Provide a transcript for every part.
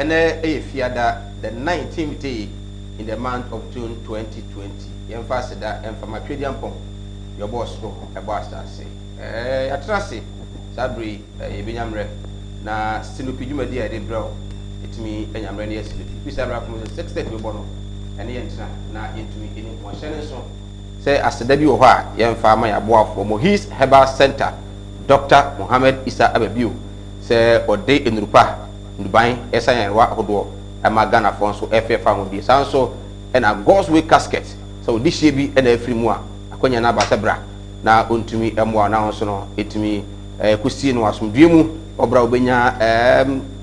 And Fiada, the 19th day in the month of June 2020. Emphasize that and from my trading pump, your boss a boss say. I trust it. Sabri, Binyamre, na Sinupi Jumadi, I did bro. It's me and I'm ready as Sinupi. We said, 6:30 bono, and the answer now into me in one channel. Say, as the debut of her, young farmer, a boy for Mohis Herbal Center, Dr. Mohammed Isa Abebu, say, or day in Rupa, Dubai, Esa and Wahodo, and Magana Fonso, FF family, Sanso, and a Gosway casket. So this should be an every mois. A Konya Nabasabra. Na untumi emwa na nso no etumi kusi no asomdwemu obra obenya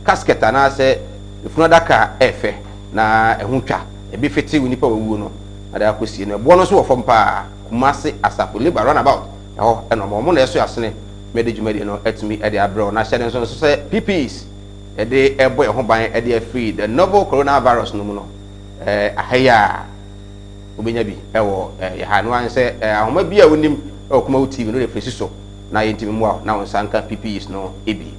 casket na se efunu daka efe na ehutwa ebi fiti wonipa wawu no ada kusi no ebo no so wofom pa kumase asapo labor runabout eho eno mo na eso asene medijumedi no etumi ede abro na hyede nso se PPs ede ebo eho ban ede afri the novel coronavirus no mu no ahaya obenya bi ewo ya no an se ahoma bi a wonim okuma TV no refresh so na yentimi mu na wonsanka PPs no ebi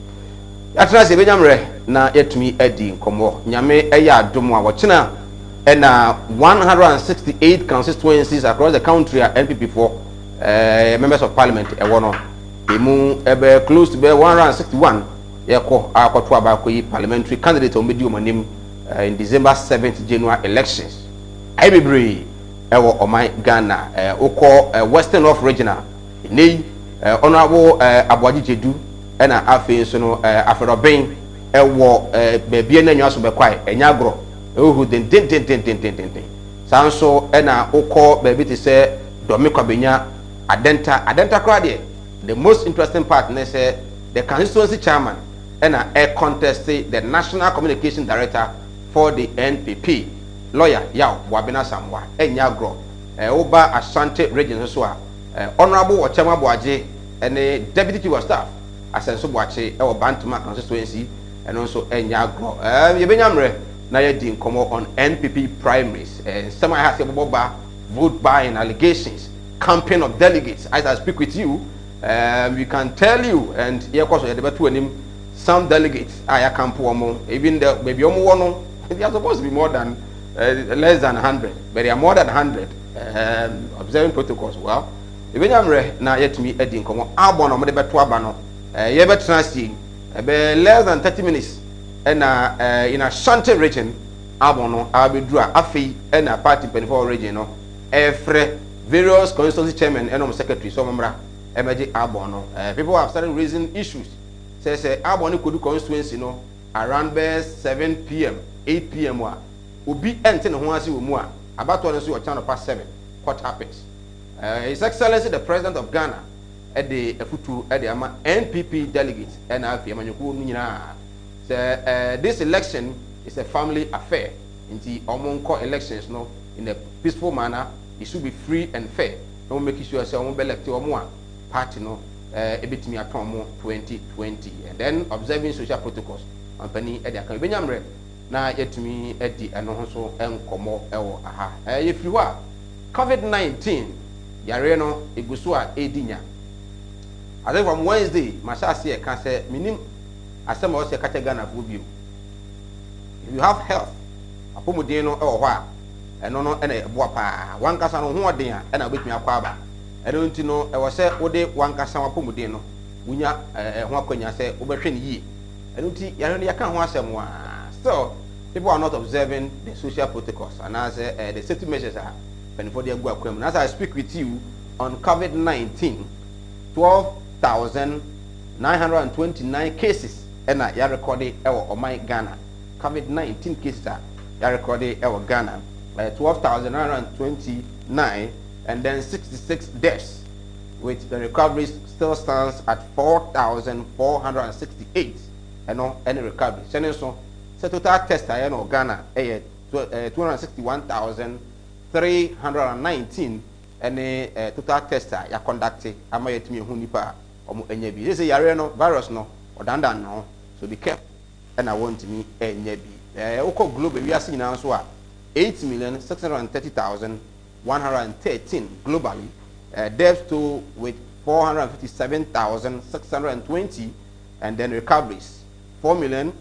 atra se benyamre na yetumi adi nkomo nyame eya adom a wochena na 168 constituencies across the country are NPP for members of parliament ewo no emu ebe close to be 161 yeko akoto abakoyi parliamentary candidate o medi omanim in December 7th January elections aibebre ewo oman Ghana ukọ Western North Regional nei honorable Aboaji Jedu na afi nso no Afroben ewo bebie na nyaso bekwai enyagro ehu den sanso na ukọ bebi te se Domikobenya adenta krade. The most interesting part na say the constituency chairman na contest the national communication director for the NPP lawyer Yao Wabena Samwa enyagro oba Ashanti region so a honorable Ochema Boaje and deputy chief of staff Asenso Boache e Bantama constituency and also enyagro yebenyamre na ye din komo on NPP primaries some I have boba vote buying allegations campaign of delegates. As I speak with you, we can tell you and here course the debate him some delegates I campo even the maybe one they are supposed to be more than less than 100, but they are more than 100 observing protocols. Well, even I'm na yet me edding come abon on the better abano, ye better see less than 30 minutes and in a Shanty region, abono, I'll be draw a fee and a party 24 region, every various constituency chairman and secretary, so member, emerging abono. People have started raising issues. Say abono could do constituency, around 7 p.m., 8 p.m. Ubi enten ho ase wo mu a about one so channel past 7 what happens His Excellency the President of Ghana the afutu the ama NPP delegates and afi amanyoko nu nyina say this election is a family affair nti omonko elections no in a peaceful manner. It should be free and fair. No make sure say omo elect omo a party no ebetimi aton mo 2020 and then observing social protocols company e dey kan benyamre na yetumi edi eno ho so enkomo ewo aha yefiri ho a COVID-19 yare no eguso a edinya. I think from Wednesday masha se e kan say minim asem o se ka che Ghana fo bio. If you have health apomodin no ewo ho a eno no ena ebo pa wankasa no ho odin a ena obetumi akwa aba eno nti no ewo se wode wankasa apomodin no wunya ho akwanya se obehwe ne yi eno nti yare no yaka ho asem wa. So people are not observing the social protocols and as the safety measures are for the and as I speak with you on COVID-19, 12,929 cases and I recorded our my Ghana. COVID-19 cases are recorded our Ghana 12,929 and then 66 deaths, which the recovery still stands at 4,468 and no any recovery. So total test Ghana 261,319 and total test ya conducted ama yetimi hu nipa omo enya bi. This yare no virus no odandan no, so be careful and I want me enya bi. Oko global we are seeing now so 8,630,113 globally, deaths to with 457,620 and then recoveries 4,000,000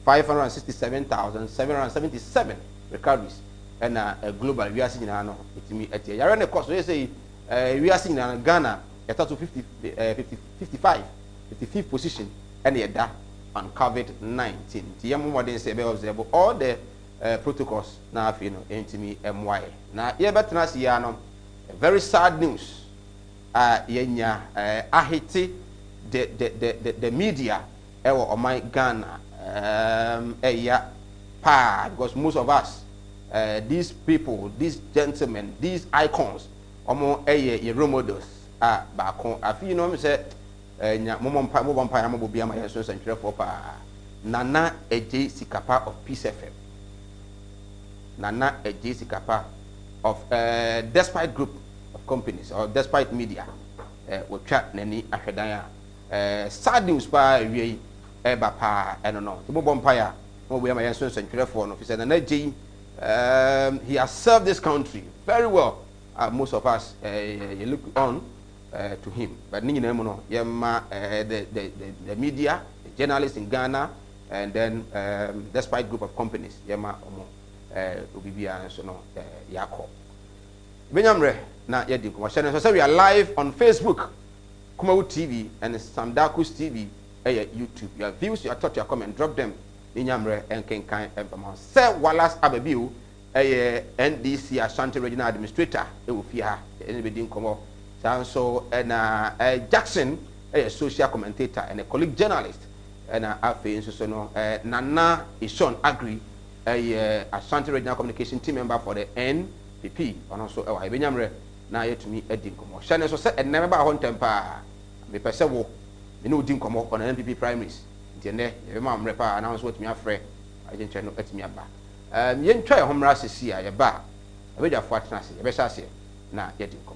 567,777 recoveries ɛna global wiase nyinaa no ɛtumi ɛteɛ yare ne kɔ so yɛ sɛ wiase nyinaa no Ghana yɛta so 55th position ɛna yɛda on COVID-19 nti yɛn mmɔden sɛ yɛbɛyɛ observe all the protocols na afei no ɛntumi ɛmmoa yɛ na yɛbɛtena ase yia no very sad news yɛnya ahete the media ɛwɔ ɔman Ghana ɛya paa because most of us these people, these gentlemen, these icons ɔmo ɛyɛ yɛ role models baako afei no ɔmo sɛ nya mo mpa na mo bobia ma yɛ so nsɛntwerɛfoɔ paa Nana Agye Sikapa of Peace FM. Nana Agye Sikapa of Despite Group of Companies or Despite Media wɔtwa n'ani ahwɛdan sad news paa wie ɛba paa ɛno no mo bɔ mpa ya mo bobia ma yɛ so nsɛntwerɛfoɔ no fi sɛ Nana Agye he has served this country very well. Most of us you look on to him, but the media, the journalists in Ghana, and then Despite Group of Companies, Yema Obibia so no Yako. Benyamre na yedi kuma channel. So we are live on Facebook, Kumawu TV, and Samdakus TV, YouTube. Your views, your thoughts, your comment, drop them. Benyamre and Kenkai Empama. Sir Wallace Abebiu, NDC Ashanti Regional Administrator, Ewufia, anybody in Komo. So and Jackson, a social commentator and a colleague journalist, and so no Nana Ishon Agri, a Ashanti Regional Communication Team member for the NPP, and also a Benyamre, now yet to me a Dinkomo. Shannon so said and never by one temper, me persevo, me no Dinkomo on NPP primaries. Tiene, your mom repa announce what me afraid. I didn't try no at me about. Yen try home rashes here, your bar. I read a fortness, a best na yet Dinkomo.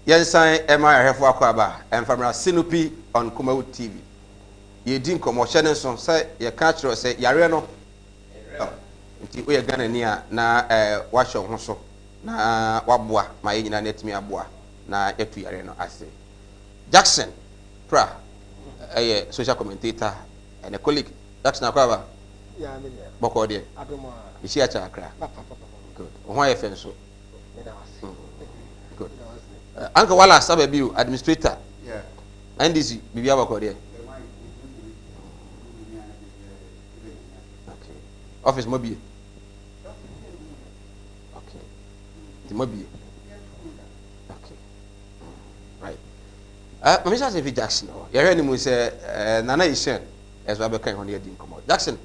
Yensan Emma Hefo Akwaba and from Sinupi on Kumawu TV. Ye din komo hyɛ so sɛ ye ka kyerɛ sɛ yare no nti o ye Ghana ni a na wahyɛ ho so na waboa ma ye nyina na timi aboa na yetu yare no ase. Jackson pra social commentator and a colleague Jackson Akwaba. Yeah, me. Boko de. Adoma. Isi acha akra. Good. Ho ye fen so. Good. Uncle Wala Sababiu, administrator. Yeah. NDC, Bibia Boko de. Okay. Office mobile. Okay. The mobile. Okay. Right. Mr. Sefi Jackson. You heard him say Nana Ishen as well became on the Jackson.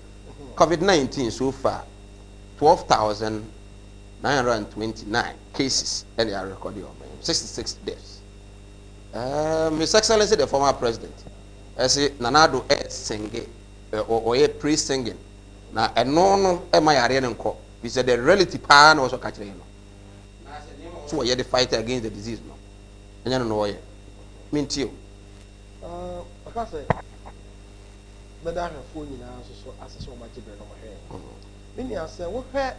COVID-19 so far 12,929 cases and they are recorded on 66 deaths. His Excellency the former president, I say Nanado singing or pre-singing. Now a no my arena co. He said the relative pan also catching him. So you the fight against the disease no. And you know why? Mean to you. I say, but I have phone in answer so as so much in my hair. Many are saying, what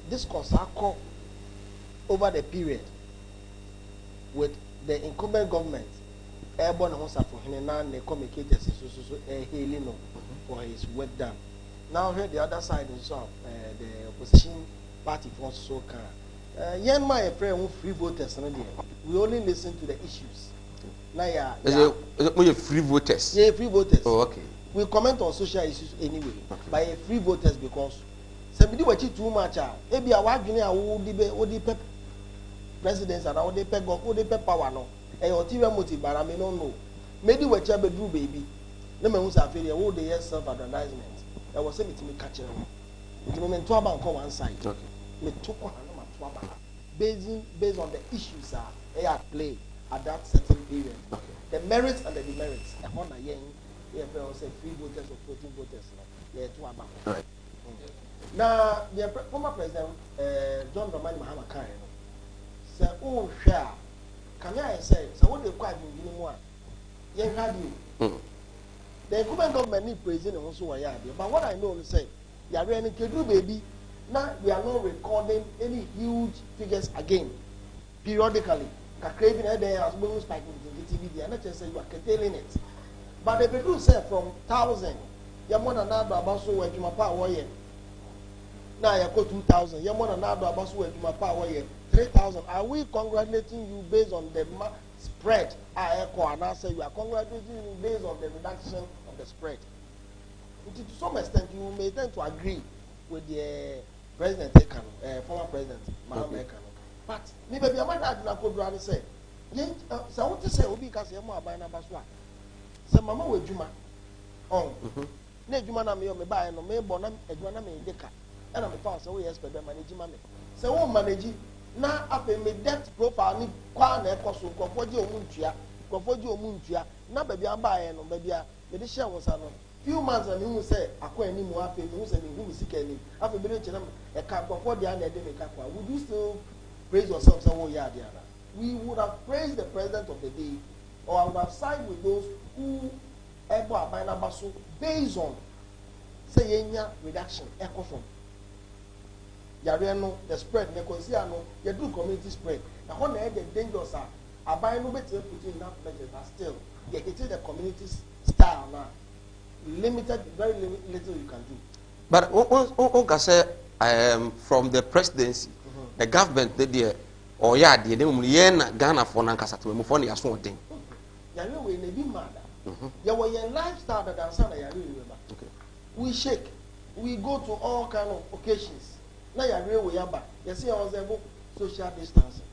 discourse I call over the period with the incumbent government, airborne and for him and the communicators so hailing for his work done. Now here the other side is the opposition party for so can. Young my friend free voters, we only listen to the issues. Is it free voters? Yeah, free voters. Oh, okay. We comment on social issues anyway, okay. By free voters because somebody watch it too much. Maybe I want to know presidents and how they pay power no. And ulterior motive, but I may not know. Maybe we try to do baby. Let me say failure. All the years self-aggrandizement. I was saying to me catch it. The moment to about come one side. Okay. Me took on based on the issues they are play at that certain period. Okay. The merits and the demerits. I want to say free voters or voting voters. Yeah, to about. Right. Now the former president John Dramani Mahama Kane say, oh share. Can I say so? What they quite do more? Yeah, had you. The incumbent government need president also why but what I know is say, you are running Kedu baby. Now we are not recording any huge figures again. Periodically, craving there as bonus spike in the TV. And not just say you are curtailing it. But the people say from 1,000, you more than that about so work my power here. Now you go 2,000. You more than that about so work my power here. 3,000. Are we congratulating you based on the spread? I echo and I say you are congratulating you based on the reduction of the spread. To some extent, you may tend to agree with the president, former president, Mahama Ekano. But maybe I might add to say, so I want to say, Obi because you're more buying a baswa. So Mama will Juma. Oh, ne Juma na me buy no me born a Juma me deka. And I'm found so we expect them manage money. So won't manage na after me debt profile ni kwa na ekoso kofoji omuntua kofoji omuntua na baby abaye no baby a me de share wonsa no few months and you say akwa ani mu afa me say me hu sika ni afa be che na e ka kofoji an na de me ka kwa would you still praise yourself say oh yeah there we would have praised the president of the day or I would have sided with those who ebo abina baso based on say yenya reduction ekofom yare no the spread me consider no you do community spread na how na the dangerous are aban no better put in enough measures but still you get the community style now limited very little you can do but on say from the presidency the government there or yeah the name na Ghana for na kasa to me for na yaso odin yare we na bi mada ya we your lifestyle that answer na yare remember okay we shake we go to all kind of occasions na yare we yaba you see us able social distancing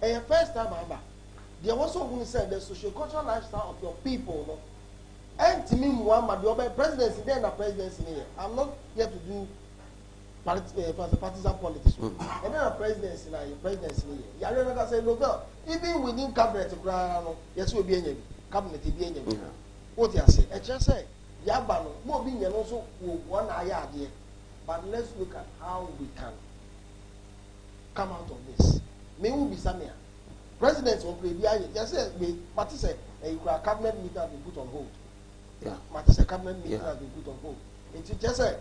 and first time aba there was someone said the social cultural lifestyle of your people no and to me Muhammad the presidency then the presidency here I'm not here to do partisan politics and then a presidency na your presidency here yare no say no girl even within cabinet no yes we be enye cabinet be enye what you say e just say yaba no mo bi nye no so wo na aya ade but let's look at how we can come out of this me will be samia president will be yes, we Marty said a cabinet meeting has been put on hold. Yeah. Marty said cabinet meeting has been put on hold. It's just say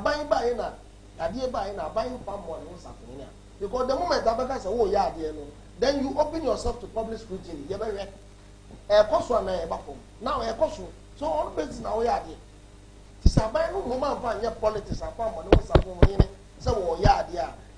buying by na idea buying buying farm money what's happening because the moment Abaka say oh yeah then you open yourself to public scrutiny. You better cost one now cost so all basis now yeah it's a buying no man find your politics and farm money what's happening so oh yeah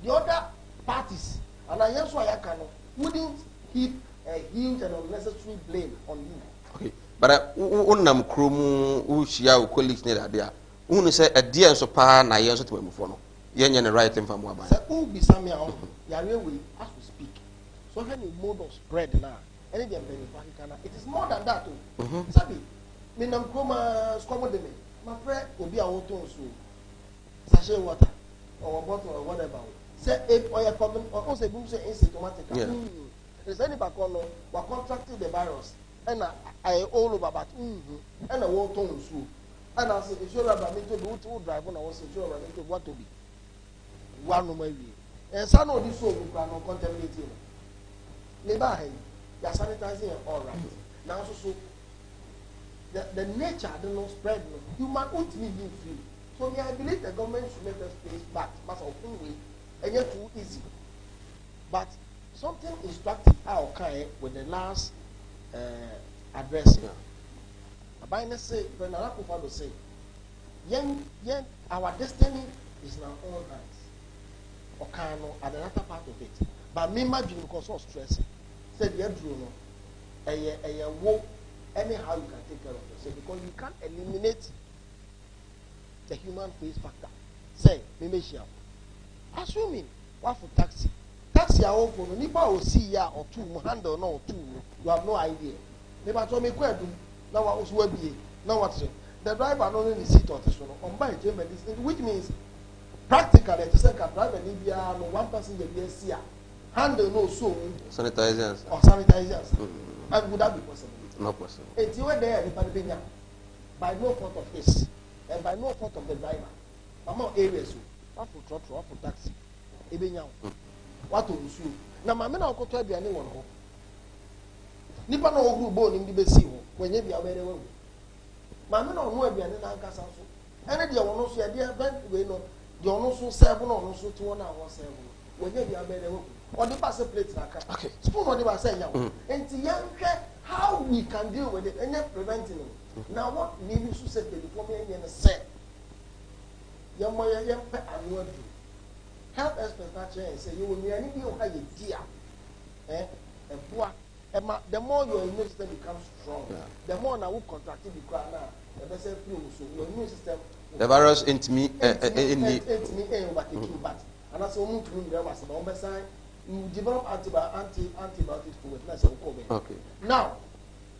the other parties and I guess why I can wouldn't heap a huge and unnecessary blame on you. Okay, but unam krum ushia u colleagues ne dia. Unu say a dear so pa na yen so to mufo no. Yen yen right thing from Waba. Say who be samia on yare we as we speak. So when the mode of spread now, any dem benefit it is more than that too. Sabi, me nam krum squabble dem. My friend obi a woton so. Sachet water or bottle or whatever. Say if or coming or also boom say asymptomatic. Is any back on we contracted the virus and I all over but and I walk on so and I say if you have me to do to drive on I was sure I to what to be one no way and some of this so we can contaminating neighbor hey you are sanitizing all right now so the nature don't know spread human won't need you free so me I believe the government should make us place back matter of way and yet too easy but something instructive okay with the last address. Abine say, when Arakufa say, yen our destiny is in our own hands. Okano at the latter part of it. But me imagine because of stress. Said the Andrew no, a wo anyhow you can take care of yourself because you can't eliminate the human face factor. Say, me assuming what for taxi. Taxi are open. Nipa will see ya or two handle no two. You have no idea. Nipa told me kwedu. Now what was be? Now what's it? The driver not only seat or this one. On by chamber this, which means practically the second driver Libya no one person the BSC handle no so sanitizers or sanitizers. And would that be possible? Not possible. It's you were there the Panabenya by no fault of his and by no fault of the driver. Among areas, what for trotro, what for taxi, Ebenya. What to issue? Now, my men are going to be anyone. Nipa no group bone in the besi when you be a very well. My men are no be an anchor. And the one also idea bent we know the also 7 or also 2 1 hour 7 when you be a very well. Or the pass plate like spoon on the say now. And the young how we can deal with it and yet preventing it. Now, what need you to say before me and say, young boy, young pet and what do. Help expert and say you will be any how you dear. The more your immune system becomes strong, the more now we contract the crowd now. The better flu, so your immune system. The virus ain't me, but and that's all to me. You develop antibiotics for witness of COVID. Okay. Now,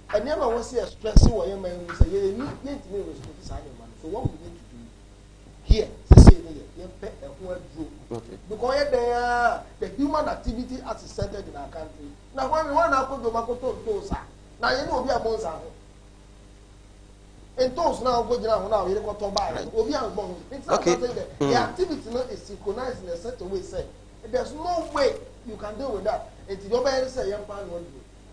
I never was here stressing what your man will say. You need to be responsible. So what we need to do here, okay. Because the human activity as is centered in our country. Now, when we want to go to Makoto, now you know we are Monza. And those now go down you got to buy. It's not the activity is synchronized in a certain way. Say, there's no way you can deal with that. It's your best say, young man,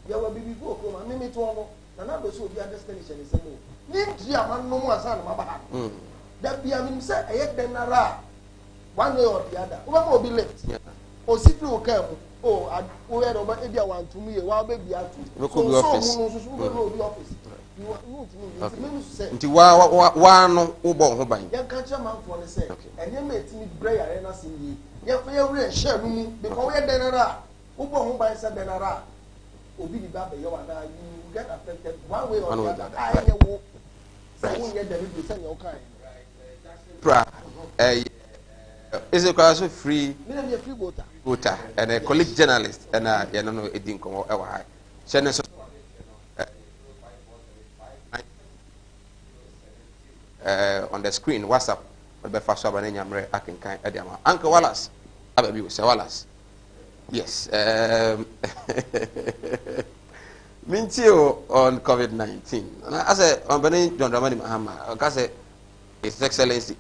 you will be before come and me to all. And now, so the destination is a move. Need Yaman no more son, my bad. That be a say, I yet then one way or the other. One will be left. Or sit through camp. Oh, I wear over India one to me, while baby are to the office. You are to one Ubo Hobby. Young country man for the sake. And you made me bray and I see ye. Yet we are share me because we are then Ubo Hobby said then Obi the Baba, you get affected one way or the other. I will get the send your kind. Is a class of free voter and a colleague journalist and I don't know a dink or ever. On the screen, WhatsApp, but first of all, I can kind of Uncle Wallace. I will be Wallace. Yes. Mintio on COVID-19. And I said, on Benny John Dramani Mahama, I say, His Excellency,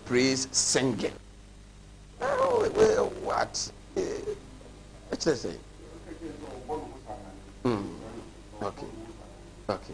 praise singing. Oh, what? What's that saying? Okay. Okay.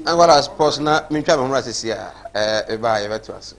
And what I suppose now, me try my mura sisi a eba a beto aso.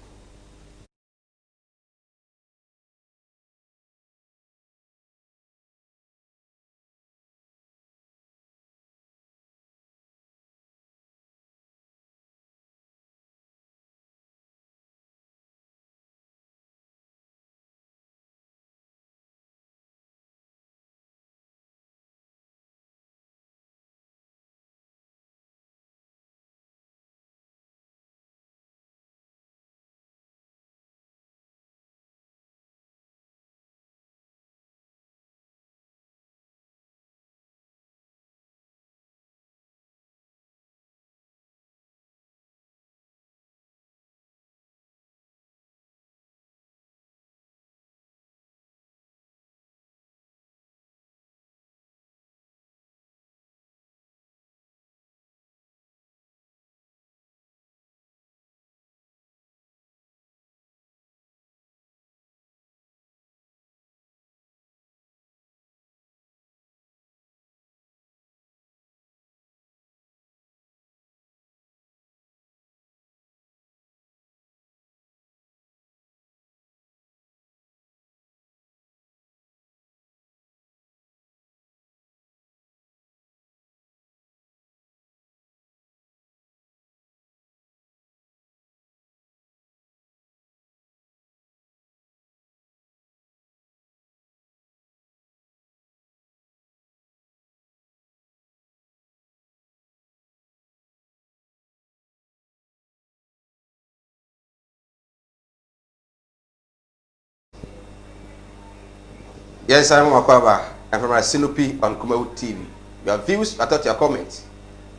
Yes, I'm Wakwaba. I'm from Sinopi on Kumawu TV. Your views, I thought your comments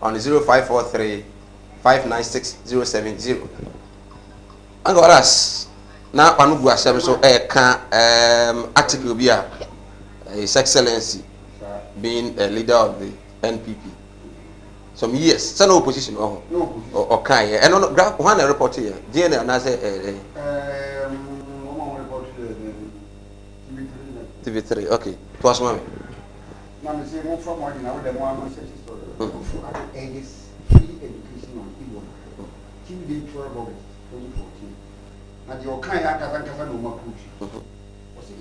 on 0543 596 070. And what else? Now, I'm going to so article be His Excellency being a leader of the NPP. Some years, some opposition or kind. And on one report here, DNA and I say TV3, okay. Plus one. Now, I say more from one now, the one such a story. Ages, free education on Igbo. Kim 12 August 2014. And your kind of Kazan no more push.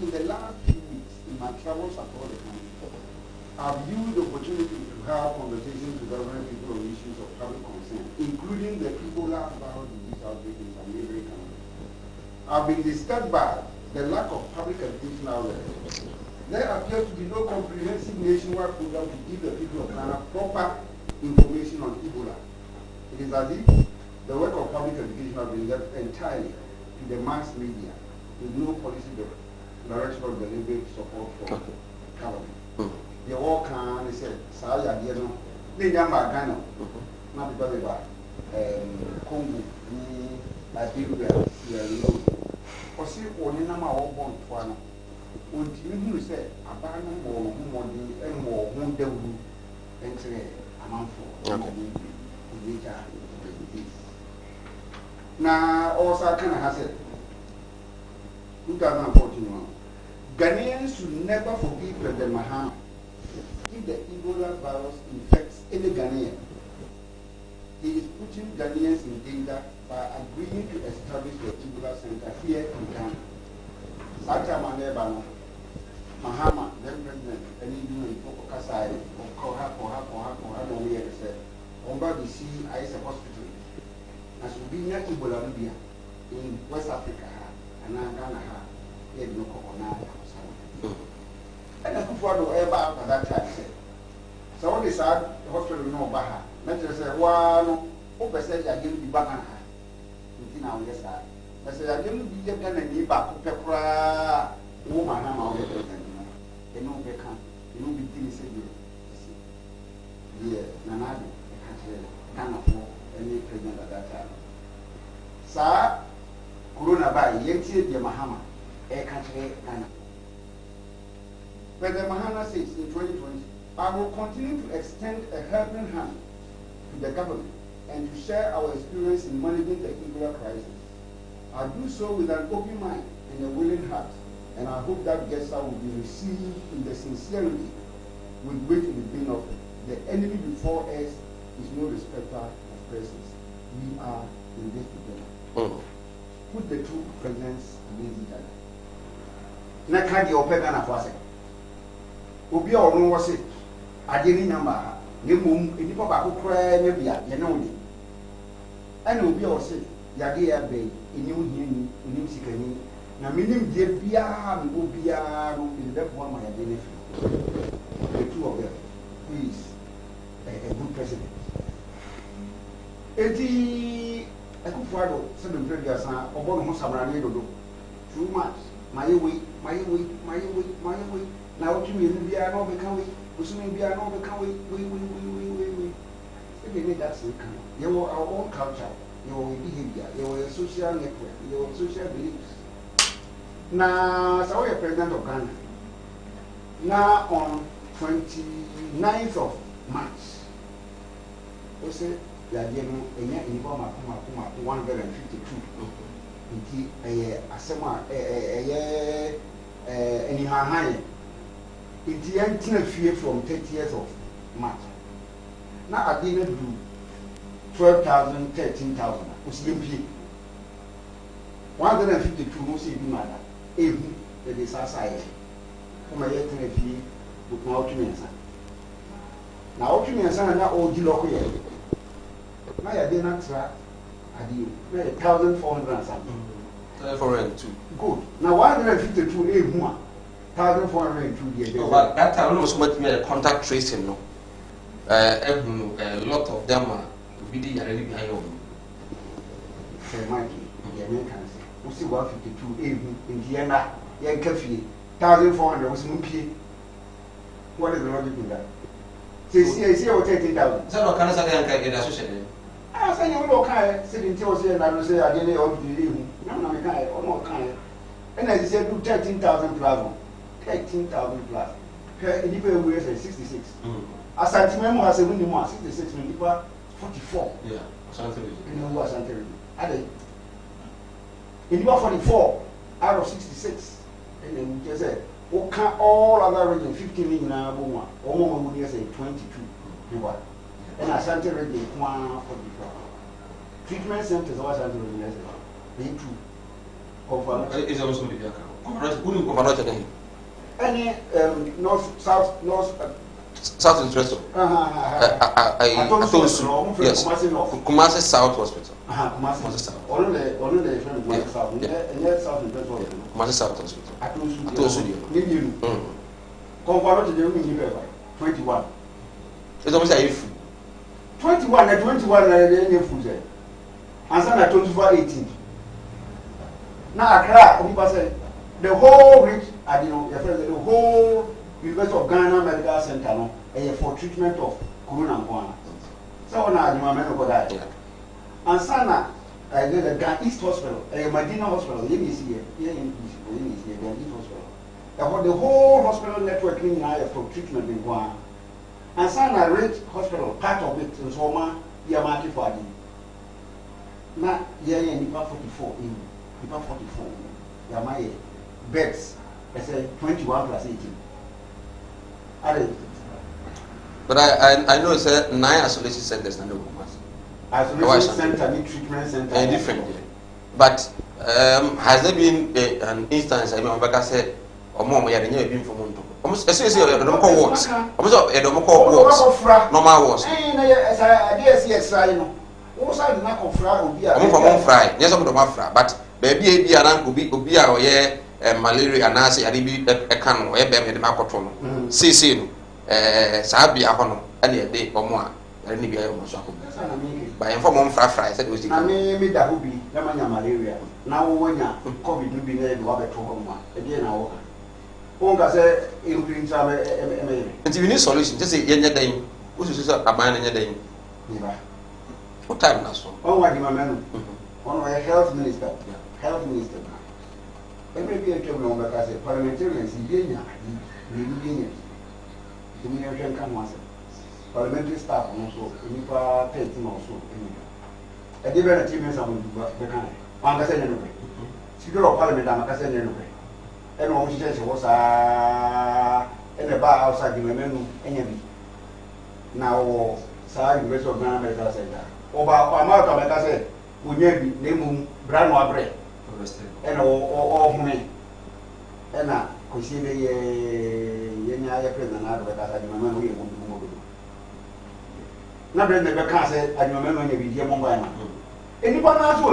In the last few weeks, in my travels across the country, I've used the opportunity to have conversations with government people on issues of public concern, including the Ebola virus disease outbreak in some neighboring countries. I've been disturbed by the lack of public education out there. There appears to be no comprehensive nationwide program to give the people of Ghana proper information on Ebola. It is as if the work of public education has been left entirely to the mass media with no policy direction or deliberate support for government. They all can say, "Sorry, I didn't know." They don't Ghana, not because they are Congo, Liberia, Sierra Leone. Osi oni na ma wo bon to ano ontimi hu se aba no mo hu modi en mo hu dawu entre amanfo na osa kana ha se 2014 Ghanaians should never forgive President Mahama if the Ebola virus infects any Ghanaian. He is putting Ghanaians in danger by agreeing to establish the Ebola Center here in Ghana. Sata Manebano, Mahama, then president, and you do it, Kasai, or Koha, no way, said, on by the sea, I is a hospital. As we be not Ebola Libya in West Africa, and I Ghana, you have no coconut. And I could follow ever at that time said. So all this hospital no Baha. Mentor said, one, Opa said, I give you back on her. You know, yes, sir. I said, I didn't be done and be back to Pepra, woman, I'm out there. They know they can't, you know, be things said, yeah, Nanadi, can't afford any pregnant at that time. Sir, Corona by Yenti, the Mahama, a country, Ghana. But the Mahana says in 2020, I will continue to extend a helping hand to the government and to share our experience in managing the Ebola crisis. I do so with an open mind and a willing heart, and I hope that gesture will be received in the sincerity with which it is being offered. The enemy before us is no respecter of persons. We are in this together. Put the two presidents against each other. Na kadi opega na kwase. Obi a ono wo se ade ni nyamba ne mom enipa ba kokora na bia ye na oni. Ana obi a wo se yade ya be eni wo hiani eni sikani na minim de bia me obia no be the one my yade ne fi. The two of them, who is a good president. Eti Akufo-Addo se be president asa obo no samra ne dodo. Too much. My way. Now, what you mean, we are not becoming, we are not becoming, we. If you need that, you know our own culture, your behavior, your social network, your social beliefs. Now, so we are president of Ghana. Now, on 29th of March, we say, we are getting a year in 152. Nti asema any high nti yantina fie from 30th of March na adina do 12,000 13,000 usimpie 152 no se bi mada ehu e de sasaye kuma yetina fie na otumensa na oji loko ye na ya de na tra adio na 1,400 and something. 1,402. Good. Now 152 1,402 there. Oh, but that time almost much me contact tracing no. A lot of them are really already behind you. Say Mikey, the Americans. We see 152 in Vienna, yeah, coffee. 1,400 was Mumpy. What is the logic in that? Say or 30,000. So no can say in association. I say you look high, sitting till say and I will say I didn't want to leave. No, kind or not kind. And I said, do 13,000 plus. 13,000 plus. Independent we say 66. As I remember, I said, when you want 66, when you were 44. Yeah, something. You know what I'm telling you. In you 44 out of 66. And then you just said, okay, all other region 15 million now, or more would you say 22. You what? And Asante region 144. Treatment centers are Asante region. They too. Is also the account. Any north, south, South Interest. I told you. Yes. Kumasi South Hospital. Kumasi South. Only the friend went south. And South Interest. Kumasi South Hospital. I told you. Compared to the women 21. It's almost like 21 and 21 and food. And some are 24-18. Now Accra, say the whole rich, the whole University of Ghana Medical Center, no, for treatment of corona. So now the man go die. And Sana, the Ghana East Hospital, Medina Hospital, here in East Hospital. The whole hospital network for treatment in Ghana. And Sana Rich Hospital, part of it in Soma, the Amaki Fadi. Now, in 44 in. 44. Yamaye beds. I said 21 plus 18. But I know it's 9 isolation centers and no isolation center, treatment center. Different. Yeah. But has there been an instance? I mean, like I said, omo ya de nya bi mfom nto omo ese yɛdɔm kɔ wars omo so yɛdɔm kɔ wars normal wars na yɛ sa ade esi extra no wo sa de na kɔ fra obi a omo fam fry nyɛ so dɔm afra but baabi e bi ara obi a ɔyɛ malaria anaasɛ ade bi ɛka no ɔyɛ bɛm de ma akɔto no sese no saa bia hɔ no ɛna yɛde omo a ɛne ne bia yɛ omo so akɔ ba yɛn fam fry sɛ de osi na me da ho bi na ma nya malaria na wo nya covid no bi na de wa bɛto hɔ ma ɛde na wo onka sɛ imprints ame nti we need solution just say yenye dan wo so so aban na yenye dan niba what time na so on wa di mamenu on wa health minister every day twem no beka say parliamentarians yenya adi ni yenya tumi yɛ hwɛ nka ho asɛ parliamentary staff no so nipa 13 no so ɛde bɛ na team nsa mo beka na wan ka sɛ nyɛ no bɛ speaker of parliament am ka sɛ nyɛ no bɛ ɛna wɔn hyehyɛ hyɛ hɔ saa ɛna ba outside the menu ɛnya bi na wɔ saa university of Ghana medical center ɔba ama ɔtɔ abɛka sɛ wonya bi na emu bra no abrɛ ɛna ɔhome ɛna kɔsi ne yɛnya yɛ president na bɛka sɛ adwuma mɛno yɛ wɔn mu bɛdo na bɛn na bɛka sɛ adwuma mɛno nya bi deɛ mɔmɔ ɛna enipa naa so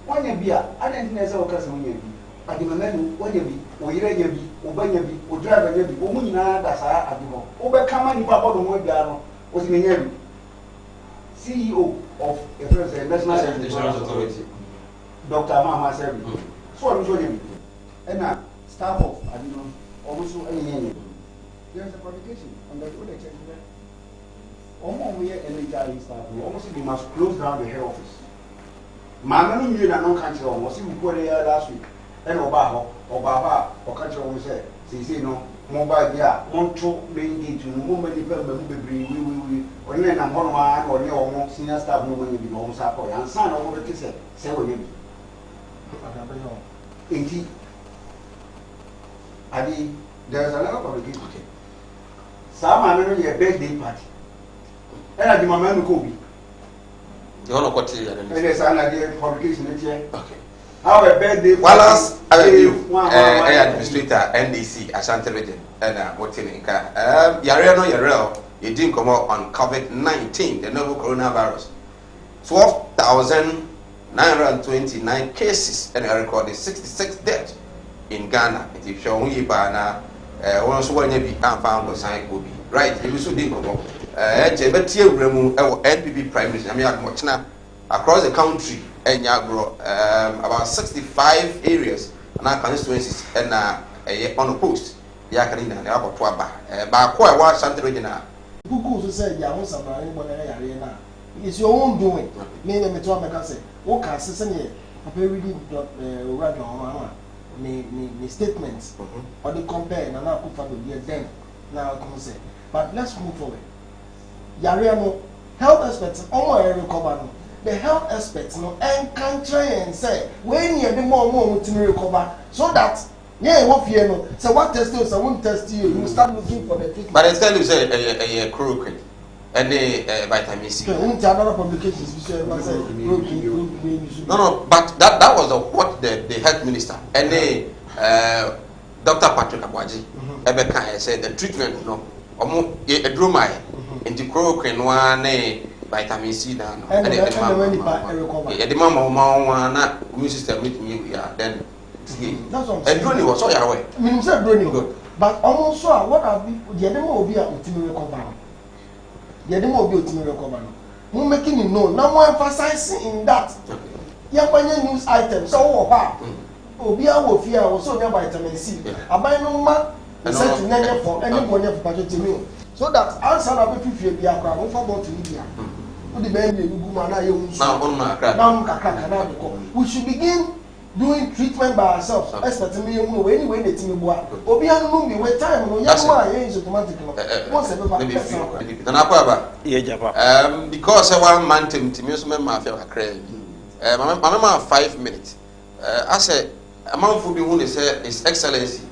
wɔnya bi a adan ti na ɛsɛ wɔka sɛ wɔnya bi adimamenu wanya bi oyire nya bi obanya bi odriver nya bi omu nyina da saa adimo obekama nipa bodo mo bia no osimenya bi CEO of a National Health Insurance Authority Dr. Mahama Sebi so am so dem and na staff of adino also enyenye there is a publication on the other check there omo we NHI staff almost they must close down the head office maama no nwie na no kan kire omo si report there last week ɛna ɔba hɔ ɔka kyerɛ wɔn sɛ seesei no mobile bi a monto main gate no mo mani pɛ mbamu bebree wiwiwi ɔne nam hɔ nom a na ɔne ɔmo senior staff no wɔnyɛ bi na ɔmo sa kɔ yansa na ɔmo bɛte sɛ wɔnyɛ bi enti ade there is another publication saa maame no yɛ birthday party ɛna de mama no kɔ bi yɛ ɔno kɔte yɛ ne ɛna saa na de publication no kyɛ how a birthday Wallace administrator NDC Ashanti region and what in Inca yare no yare you didn't come out on COVID-19 the novel coronavirus 12,929 cases and I recorded 66 deaths in Ghana it is shown you by now one so when you be found was sign will be right you so didn't come out Jebetia Remu NPP Prime Minister Amia across the country and about 65 areas and our constituencies and on the post. Yakanina, the Abbot Waba, Bakwa, what Santa Regina. Who said, Yamusa, it's your own doing. Maybe me to make us say, what can say, a very write on the statements or the compare and now put for the then now I can say. But let's move forward. Yariano, health experts, almost recover. The health experts can try and say when you the more to recover so that what fear no so what test you so won't test you start looking for the treatment. But instead you say a chloroquine and vitamin C. Another publications No, but that was what the health minister and Dr. Patrick Abwaji Ebeka said the treatment no a drumai and the chloroquine one vitamin C down. And the mama na immune system with me then that's what and Bruni was so away. I said Bruni good. But almost so what have the demo will be a ultimate recover. The demo will be ultimate recover. We're making it known. Now we're emphasizing in that. Young news items so Obia will fear also their vitamin C. I buy no man research to for anyone for budget to me. So that answer of the fear be a crowd over to India. We should begin doing treatment by ourselves. Especially when the team work. Obiano me with time. Because I want man to me mafia crazy. Mama 5 minutes. I said a man for who they say His Excellency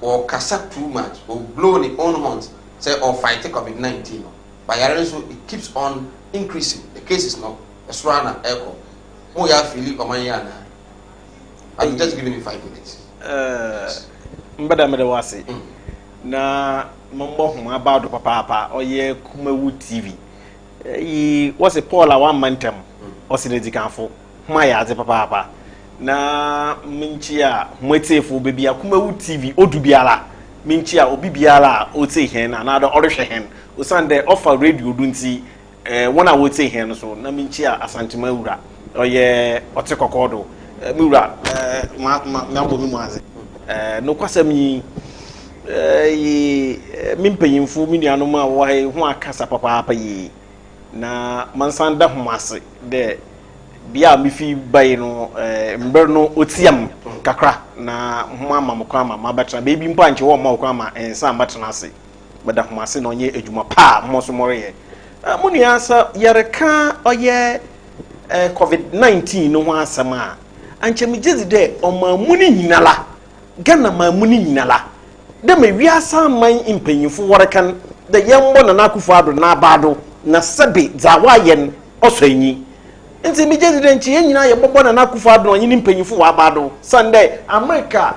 or cassette too much or blow the own horns say or fight COVID-19. But it keeps on increasing. The cases now, Esrana, Echo, Moya Philip, or Mayana. I'm just giving you 5 minutes. mbada mede wase na mombo homa about papa oye Kumawu TV what's a Paul a one man tem osinedi kanfo homa ya ade papa na minchia mwetefu bebi Kumawu TV odubiala minchia obibiala ote hen na do orehwe hen osande offer radio dunti wona wote hen so na minchia Asantuma Wura oye otekokodo miwura ma bo mi mu aze no kwasam yi mimpanyimfo mi nuano ma wo he ho akasa papa yi na mansanda homase de bia mi fi bai no mber no otiam kakra na ho ama mo kwa ma betra bebi mpa nche wo ma kwa ma ensa betra ase beda homase no nye adwuma pa mo so mo re mo nuasa yereka oye COVID-19 no ho asama anche mi jezi de omamuni nyinala Ghana mamuni nyinala de me wiasa man impanyimfo worekan de yembo na nakufo ado na abado na sebe zawayen osonyi nti mi jezi de nchi nyina ye bobo na nakufo ado onyi impanyimfo wa abado Sunday America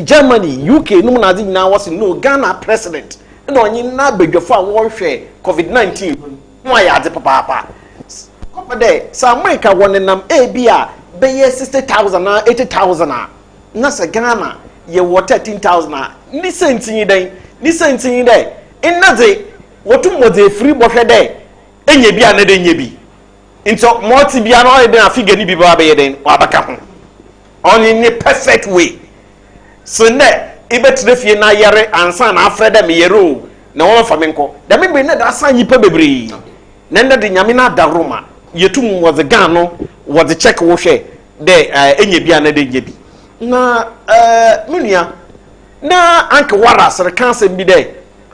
Germany UK num na adi nyina wose no Ghana president na onyi na bedwafo a wo hwe COVID-19 mo ya ade papa kopa de sa America wonenam ebia beye 60,000 na 80,000 na se Ghana ye wo 13,000 ni sentin den inade wotum mo de free bohwe de enye bia na de enye bi into multi bia no e den afige ni bi ba be den wa baka ho on in a perfect way so ne ibetre fie na yare ansa na afre de me yero na won fa menko de me be na da san yipa bebre na nda de nyame na da roma yetum wo the gan no wo the check wo hwe de enye bia na de enye bi na munia na anke wara sere kanse bi de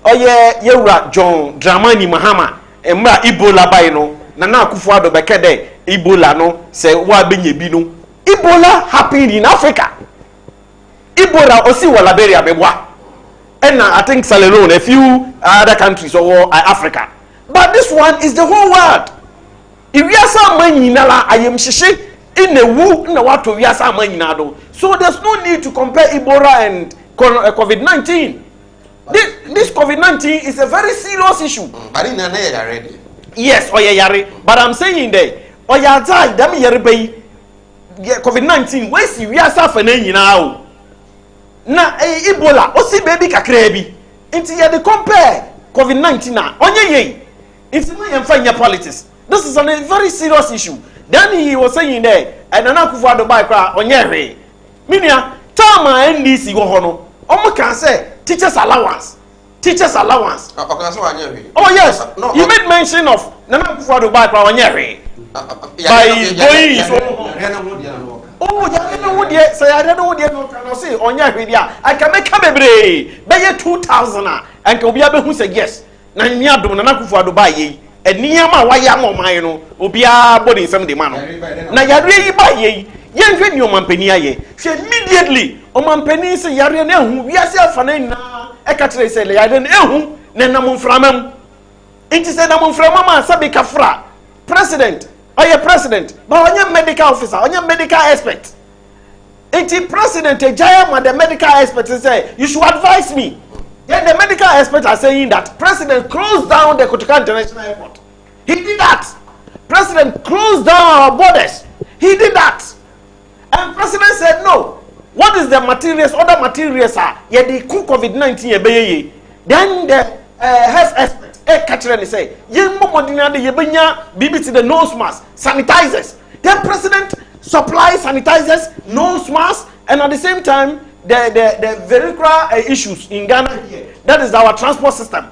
oye yewura John Dramani Mahama emra Ebola bai no na akufo ado beke de Ebola no se wa benye bi no Ebola happened in Africa. Ebola osi wa Liberia bebwa and I think Sierra Leone, a few other countries or Africa, but this one is the whole world. If we are some money nala I am shishi in the woo in the water we are some money nado. So there's no need to compare Ebola and COVID-19. This COVID-19 is a very serious issue. But in an area already. Yes, oya yari. But I'm saying that oya die dami yari bay COVID-19. Where see we are suffering now. Na Ebola osi baby kakra bi. Inti ye de compare COVID-19 na onye ye. Inti mo yem fa nya politics. This is a very serious issue. Then he was saying there and Nana Akufo-Addo buy kra onye hwe. Minia tama NDC go ho no. Omo kan say teachers allowance. Teachers allowance. Oh yes. No, you made mention of Nana Akufo-Addo buy kra onye hwe. By going his own. Oh, I don't know what you say. I don't know what you can say. On your video, I can make a baby. Buy 2,000 and can be able to say yes. Nanya do Nana Akufo-Addo buy ye. And Niyama why am I no? Obia body some demand. Na yari buy ye. Yen when you mampenia ye. She immediately o mampeni say yari na hu. We are self na ekatre say yari na hu. Na namframam. Inti say namframam sabe kafra. President. Or your president, but on your medical officer, on your medical expert. It's president, a giant and the medical expert say, you should advise me. Then the medical experts are saying that president closed down the Kotoka International Airport. He did that. President closed down our borders. He did that. And president said, no. What is the materials? Other materials are, yeah, the COVID-19, then the health expert. Catherine say, "Yen momodina de yebenya BBT the nose mask, sanitizers." The president supplies sanitizers, nose masks, and at the same time, the vehicular issues in Ghana here. That is our transport system.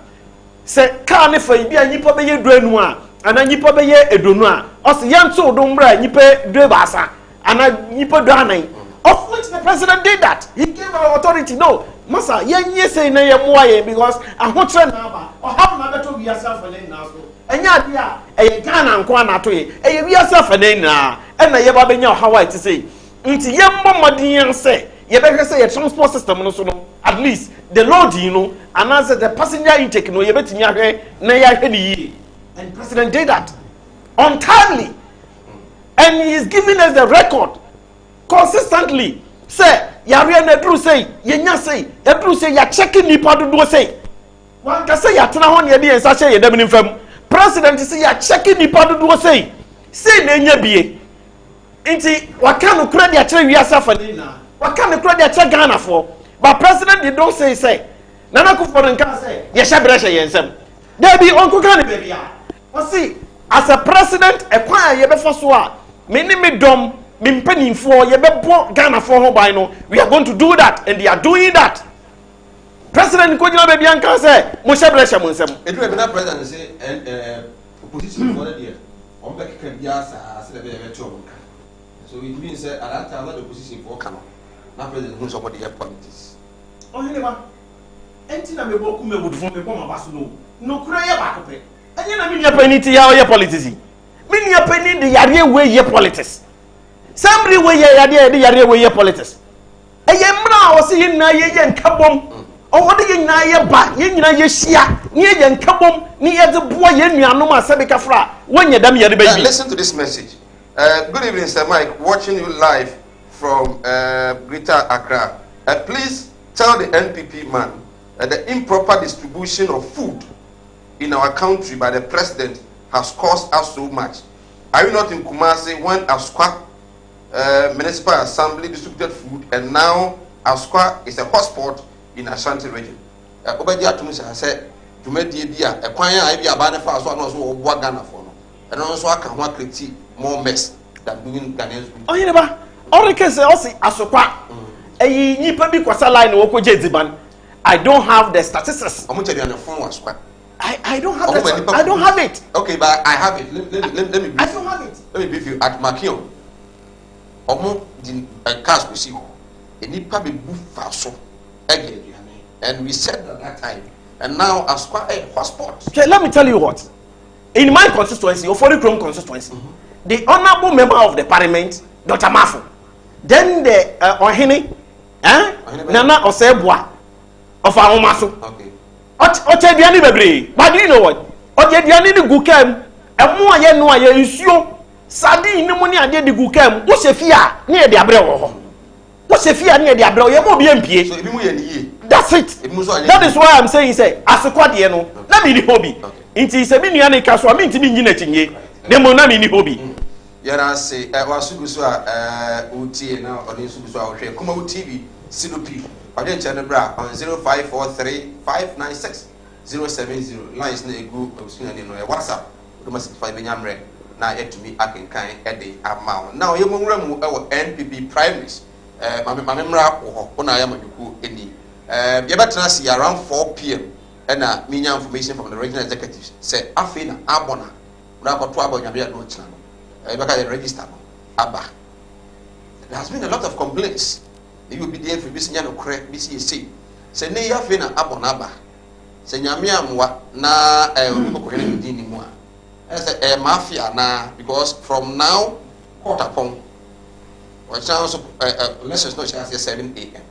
Say, "Car ne for ibi anyipa beye drenu a, ana nyipa beye edonu a, os yanso dombra nyipa drebasa, ana nyipa dwanan." Of which the president did that. He gave our authority. No, Masa, ye say na ye moye because I want to know or have another to yourself and now. And ya, a Ghana and Kwana to ye, a yourself and now, and a yababenya Hawaii to say. Into Yambo Madian say, ye better say a transport system, at least the load, and answer the passenger intake, no, ye better Naya. And President did that untimely. And he is giving us the record. Consistently say yare na duru sei yenya sei duru sei ya check nipa dodo sei wan ka sei ya tena ho ne de yensa hye yedam ni fam president sei ya check nipa dodo sei na enya bie nti waka no kura de akere wiasa fa ni na waka no kura de akere Ghana for but president they don't say Nana Akufo-Addo nka say ye hye breshe yensem there be onko kan baby a o see as a president ekwan ye be fo so a me ni me dom me mpanimfo ye be bo Ghana for ho ban no we are going to do that and they are doing that president ko jina baby anka say mo hye breshe mo nsem edu e na president say opposition for there on be keka bia sa se be be cho nka so it means at that time the opposition for kan na president who somebody help politics oh you never enti na me boku me wudufo me boma baso no kura ye ba kope enye na me nya pani ti ya o ye politics me nya pani de yare we ye politics somebody we ye yare de yare we ye politics eye mra o se ye na ye nkabom o wode ye na ye ba ye nyina ye hia ni ye nkabom ni ye de boa ye nuanom asabe kafra wonya dam yare baby. Listen to this message. Good evening, Sir Mike, watching you live from Greater Accra. Please tell the NPP man the improper distribution of food in our country by the president has cost us so much. Are you not in Kumasi when Asukwa Municipal Assembly distributed food and now Asukwa is a hotspot in Ashanti region? Obedi Atumisa said, to make the idea, a choir I be a banner for us one also what Ghana for no. And also I can want critique more mess than doing Ghanaians. Oh, you never. All the cases also Asukwa. Ni pabi kwasa line woko jeziban. I don't have the statistics. I'm telling you on the phone was quite. I don't have that. I don't have it. Okay, but I have it. Let me I don't have it. Let me brief you at Makio. Omo di cars we see. Any pabi bufa so. And we said at that time. And now Asukwa a hotspot. Okay, let me tell you what. In my constituency, Ofori Krom constituency, the honorable member of the parliament, Dr. Mafu, then the Ohene, Nana Osebwa of Ahomaso. Okay. Oche diani bebre. But do you know what? Oche diani di gukem. Emu aye no aye nsuo. Sadi ni mo ni ade di gukem. Wo se fia ni e de abre wo ho. Wo se fia ni e de abre wo ye mo bi empie. So ebi mu ye ni ye. That's it. That is why I'm saying say Asukwa de no. Na me ni hobby. Inti se mi nua ne ka so a me ntimi nyina chinye. Ne mo na me ni hobby. Yara say wasugu so a utie na oni sugu so a hwe kuma TV Sinupi. Ọdẹ nkyɛn bra on 0543-596-070 lines na egu osun ani no WhatsApp odoma 65 benyamre na etumi akenkan ede amount now ye mo nwura mu ɛwɔ NPP primaries mame mra wo ho na ya maduku eni ye betena si around 4 p.m. na minya information from the regional executives say afi na abona na akoto abonyame ya no kyina no ye beka the register no aba there has been a lot of complaints. You will be there for this no correct BCC. Say ne ya fe na abonaba. Say nyame amwa na we ko hene di ni mu a. Say mafia na because from now quarter upon what chance lessons no chance 7 a.m.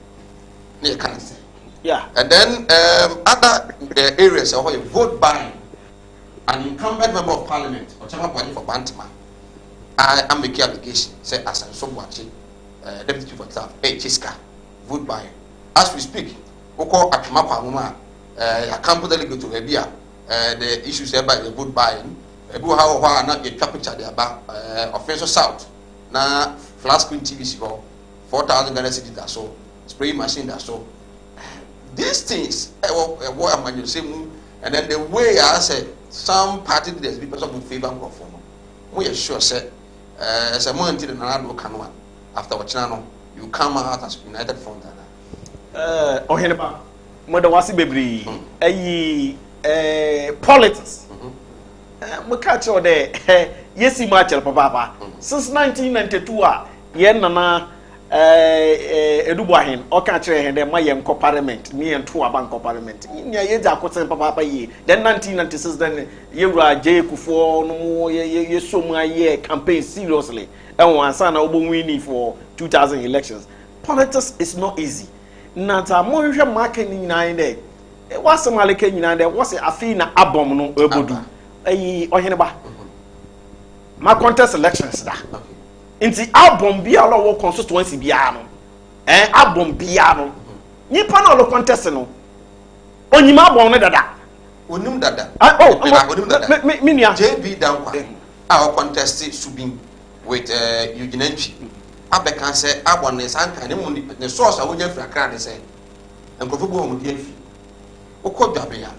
Ne can say. Yeah. And then other areas where you vote by an incumbent member of parliament or chama body for Bantama. I am making application say as I so watch Deputy Chief of Staff, Chiska, vote by. As we speak, we call Akimapa Muma, a campus delegate to Ebia, the issues by the vote buying. Ebu how not get captured there about offensive south. Now, flat screen TV, 4,000 Ghana cedis or so, spray machine that so. These things, what am I saying? And then the way I said, some party leaders because of favor of form. We are sure said, as a moment in another can after watching you come out as united front. Oheneba, Mother Wasi Baby, politics. Catch or there, yes, much papa. Since 1992, yen nana Edubahin, or catch and then my young parliament, me and two bank parliament. Nya Yeza Kotan Papa ye. Then 1996, then Yura J. Kufo, no more ye so my year campaign seriously. And one son will winning for 2000 elections. Politics is not easy. Nata Morisha market in 9 days. What's the Malika in 9 days? What's the Afina Abominable Urbodu? Oheneba. My contest elections. In the album, be our constituency, Biano. abom bia no nipa na lo contest no onyima abom no dada onim dada onim dada me nia JB Dankwa a contest subin with Eugene Nchi abeka say abon ne sanka ne source a wonya fra kra ne say enkofo bo mu dia fi okodwabea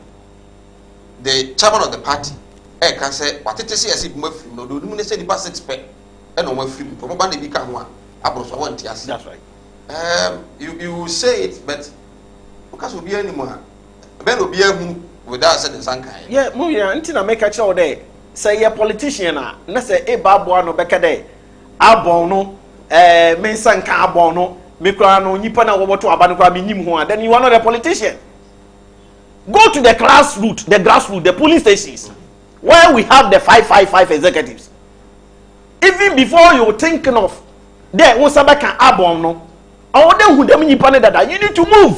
the chairman of the party can say what it is yes mo fi no do ne say nipa 6 pe e no mo fi to mo ba ne bi ka ho a abro so won ti ase. That's right. You say it, but because we be anymore, ben obi ahu without saying sankai. Yeah, mo ya nti na make a show there. Say a politician na say e ba boa no beka there. Abon no men sanka abon no me kra no nyipa na wo to aba no kra me nyim ho a then you are not a politician. Go to the grassroots, the police stations where we have the 555 executives. Even before you thinking of there won sabaka abon no or then who them nyipa na dada, you need to move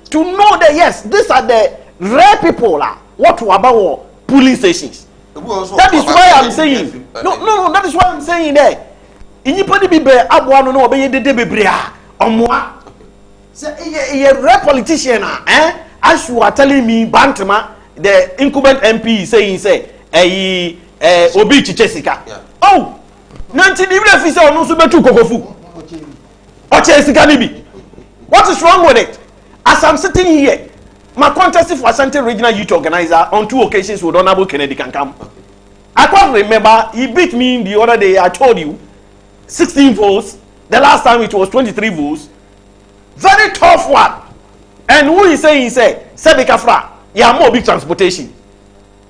to know that yes, these are the rare people what to about police stations. That is why I'm saying no, that is why I'm saying there nyipa ni bi be abon no obeye dede bebre a omoa say a rare politician as you are telling me Bantama the incumbent MP is saying say obi chichesika oh nanti ni re fi say onu so betu kokofu o chesika ni bi. What is wrong with it? As I'm sitting here, my contest for Asante Regional Youth Organizer on 2 occasions with Honorable Kennedy Kankam. I can't remember, he beat me the other day, I told you, 16 votes. The last time it was 23 votes. Very tough one. And who is saying, he said, Sebekafra, you have more big transportation.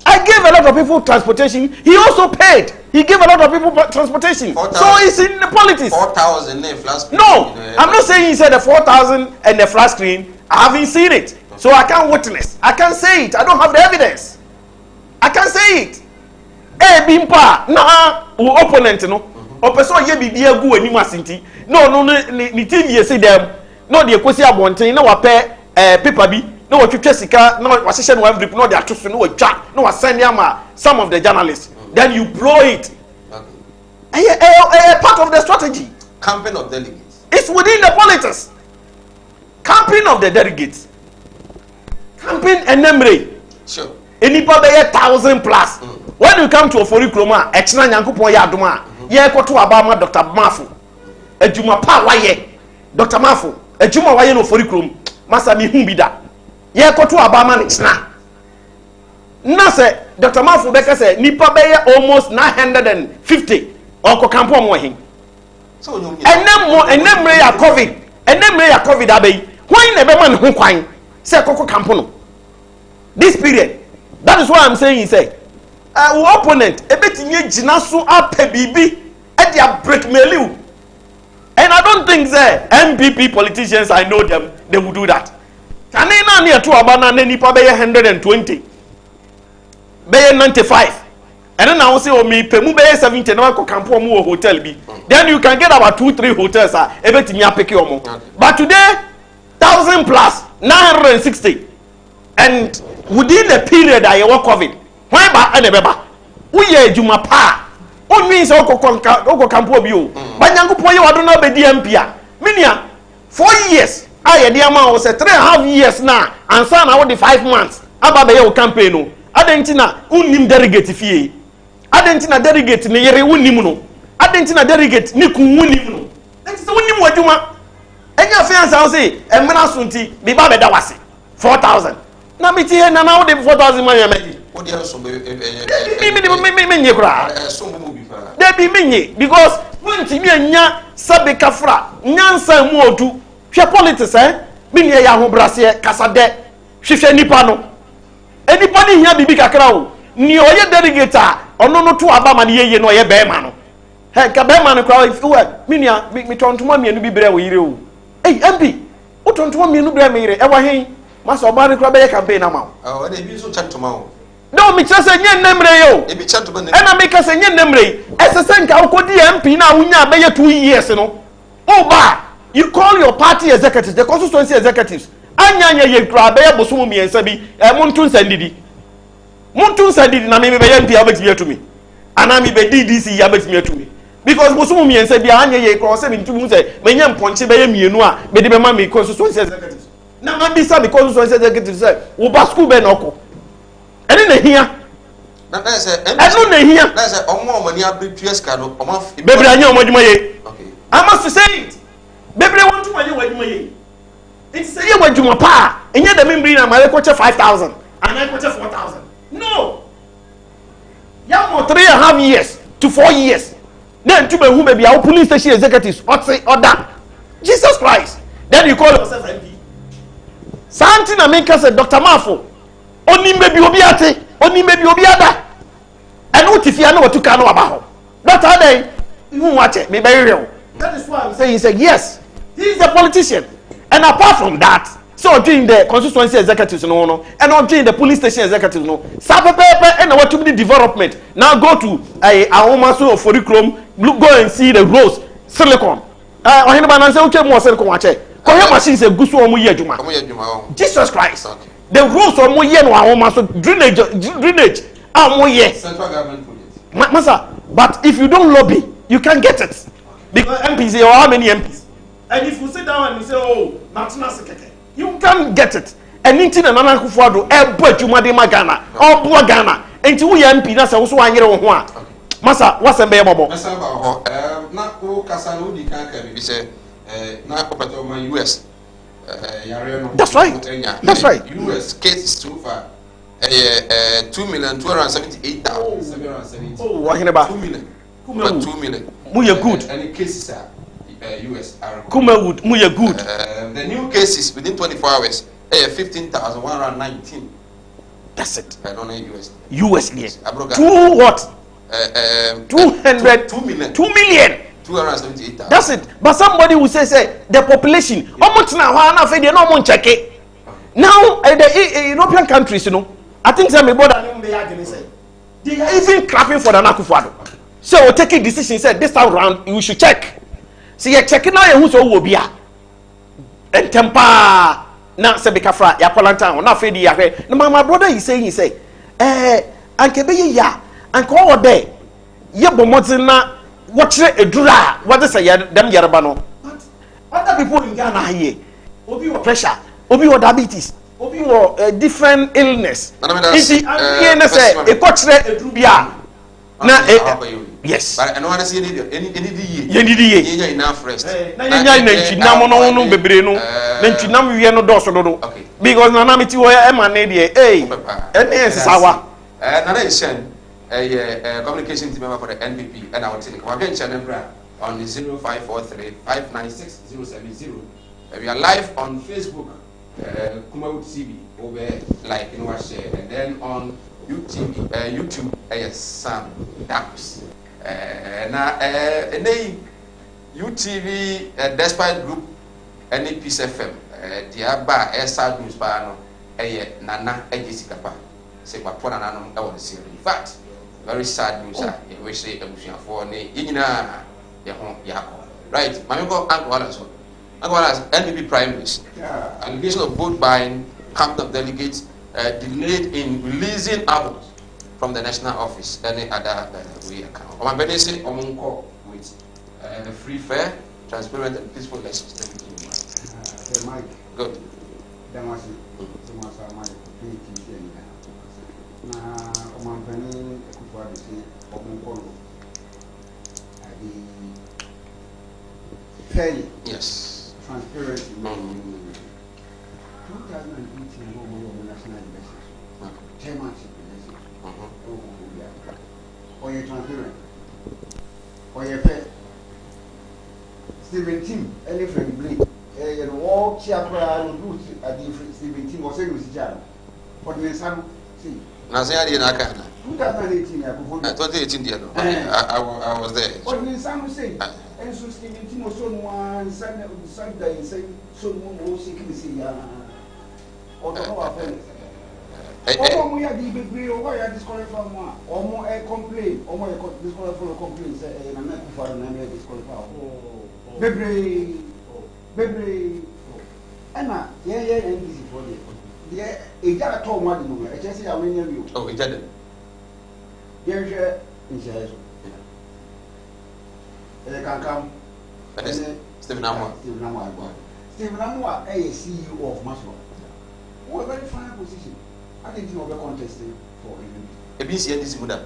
I gave a lot of people transportation. He also paid. He gave a lot of people transportation. 4, so it's in the politics. 4,000 flat screen. No, I'm not saying he said the 4,000 and the flat screen. I haven't seen it. So I can't witness. I can't say it. I don't have the evidence. I can't say it. Eh, bimpa, na opponent no. Opeso ye bibi egu animu asinti. No, ni TV say them. No, the kwesi abonten na wa pe paper bi. No, what you sika, no, what session one grip, no, they are true, no, jack, no, send some of the journalists. Then you blow it. A part of the strategy. Campaign of delegates. It's within the politics. Campaign of the delegates. Campaign and memory. Sure. Any probably 1,000 plus. When you come to Ofori Kroma, Echna Nyankupo Yaduma, ye ko to Abama Dr. Mafu. Ejuma pa waye. Dr. Mafu, Ejuma waye no Ofori Krom. Masa mi humbida. Ye ko to Abama Echna. Na se Dr. Mafu beka se nipa beye almost 950 oko kampo mo hin. So you enem ya COVID. Enem ya COVID abey. When na be man ho kwan se koko kampo no. This period. That is why I'm saying he say opponent ebetinye gina so ape bibi e dia break meliu. And I don't think say MPP politicians, I know them, they will do that. Can they na near to abana nipa beye 120. Beye 95. And then I will say oh me pemu beye 70 na ko campo mu hotel bi. Then you can get about 2-3 hotels ebetimi apeke omo. But today 1,000 plus 960. And within the period I work COVID, why ba anebeba? Uye ejuma pa. On means oko campo bi o. Ba nyankopo ye wado na be DMP a. Minia 4 years. Aye de ama o say 3.5 years na ansa na wo the 5 months. Aba be ye o campaign no. Adentina unnim delegate fie. Adentina delegate ne yere unnim no. Adentina delegate ni kun unnim no. Enti se unnim wadwuma. Enya fiance how say emra sunti bi ba be da wase 4,000. Na miti he na wo de 4,000 man ya meji. Wo de so be me nye kura. So mu bi fa. Dey bi menye because when ti mi anya sabe kafra nyansa mu odu. Hwe politics me ne ya ho brase kasa de hwehwe nipa no. Enipa ni hia bibi kakra o. Ni oye delegate ono no to aba ma ne yeye no oye be ma no. He ka be ma no kwa minia mi tontoma mienu bi bre wo yire o. Hey MP, o tontoma mienu bre me yire e wa hen. Masa oba ne kwa be campaign na ma. Oh, e bi so chantoma o. No mi kire se nye nemre yo. E bi chantoma ne. E na mi ka se nye nemre. Esese nka okodi MP na wunya be ye 2 years no. Oba, you call your party executives, the constituency executives. Anya ye kra be ye bosomo miensa bi. Muntu nsandidi. Muntu nsandidi na me be ye MP abetimi atumi. Ana mi be DDC ya betimi atumi. because musumu miense bia anye ye ko se mintumu se menye mponche be ye mienu a be de be ma me constituency executives na ma bisa be constituency executives say wo ba school be na oko ene na hia na say eno na hia na say omo mani abretues ka no omo bebre anye omo adwuma ye okay I must say it bebre want to anye wadwuma ye it say ye wadwuma pa enye da membri na ma le koche 5000 and I koche 4000 no ya mo 3.5 years to 4 years then to be who maybe our police station executives order Jesus Christ then you call yourself MP something na make us Dr. Mafo oni maybe obiate oni maybe obiada and what if you know what to can about not how they you watch it me very real that is why I'm saying he said yes he is a politician and apart from that so during the constituency executives no and not during the police station executives no sapepepe and what to be the development now go to a woman so for the chrome go and see the rose silicon ohini ba na say uche mo silicon wa che ko he machine say gusu omo ye adwuma Jesus Christ okay. The rose omo ye no awoma so drainage omo ye central government project masa but if you don't lobby you can get it okay. Because MPs or how many MPs and if you sit down and you say oh national secretary you can get it and inti na Nana Akufo-Addo e bo adwuma de magana o bo Ghana enti wo ye MP na say wo so anyere wo ho a masa wase be bobo masa ba ho na ko kasa no di kan ka bi say na ko pato ma US yare no that's right US case so far 2,278,770 oh wahine ba 2 million mu ye good any cases are US are Kumawood mu ye good the new cases within 24 hours 15,119 that's it I don't know US yes. Two what 200 2 million 278,000 that's it but somebody will say the population almost now na fe dey no mo check it now the European countries you know I think some border they are even clapping for the Nana Akufo-Addo so taking decision said this time round you should check see you check now who so wo bia entempa na se be kafra ya kwalanta na fe di ya hwe na my brother he say anke be ya anke o there ye bomoti na watchre edura what say them Yoruba no but other people in Ghana here obi with pressure obi with diabetes obi with different illness isi here na say e kochre edubia na yes but I know say any ye enough rest na nya ntwinam no bebre no na ntwinam wie no doso dodo because na meti wo e ma na de ene sawa na nation communication team member for the NPP and our team we get channel on 0543 596 070 we are live on Facebook Kumawood TV over like you know share and then on YouTube Sam Dakus na UTV despite group Peace FM diaba Sad News pa no Nana Jessica pa say papo na no e won see in fact very sad news we say ebusuafo ne yinyina ye ho yakọ right mami ko Angola NPP primaries allegation of vote buying camped of delegates delayed in releasing albums from the national office any other way account my benefit omonko with free fair transparent and peaceful elections good na omampani Akufo-Addo si omonko fairly yes transparency 2018 national elections chairmanship elections or you transparent or you fair Stephen Tim any friend Blake you know all chiakra no root at the Stephen Tim was saying with Jan for the son see na say ade na aka 2018 Akufo-Addo 2018 there no I was there for the son say and so Stephen Tim was on one Sunday say so mo say kini ya or no affair omo ya di bebre o ya disqualify mo omo e complain omo e disqualify complain say na na Akufo-Addo na me disqualify bebre ana ye NDC for the eja to mo adi mo e che say ya wenya mi o eja de ye hwe nsia so Kankam. Stephen Amwa. Stephen Amwa, CEO of Maswa. Who a very fine position. I think you will be contesting for him. A BC and this Muda.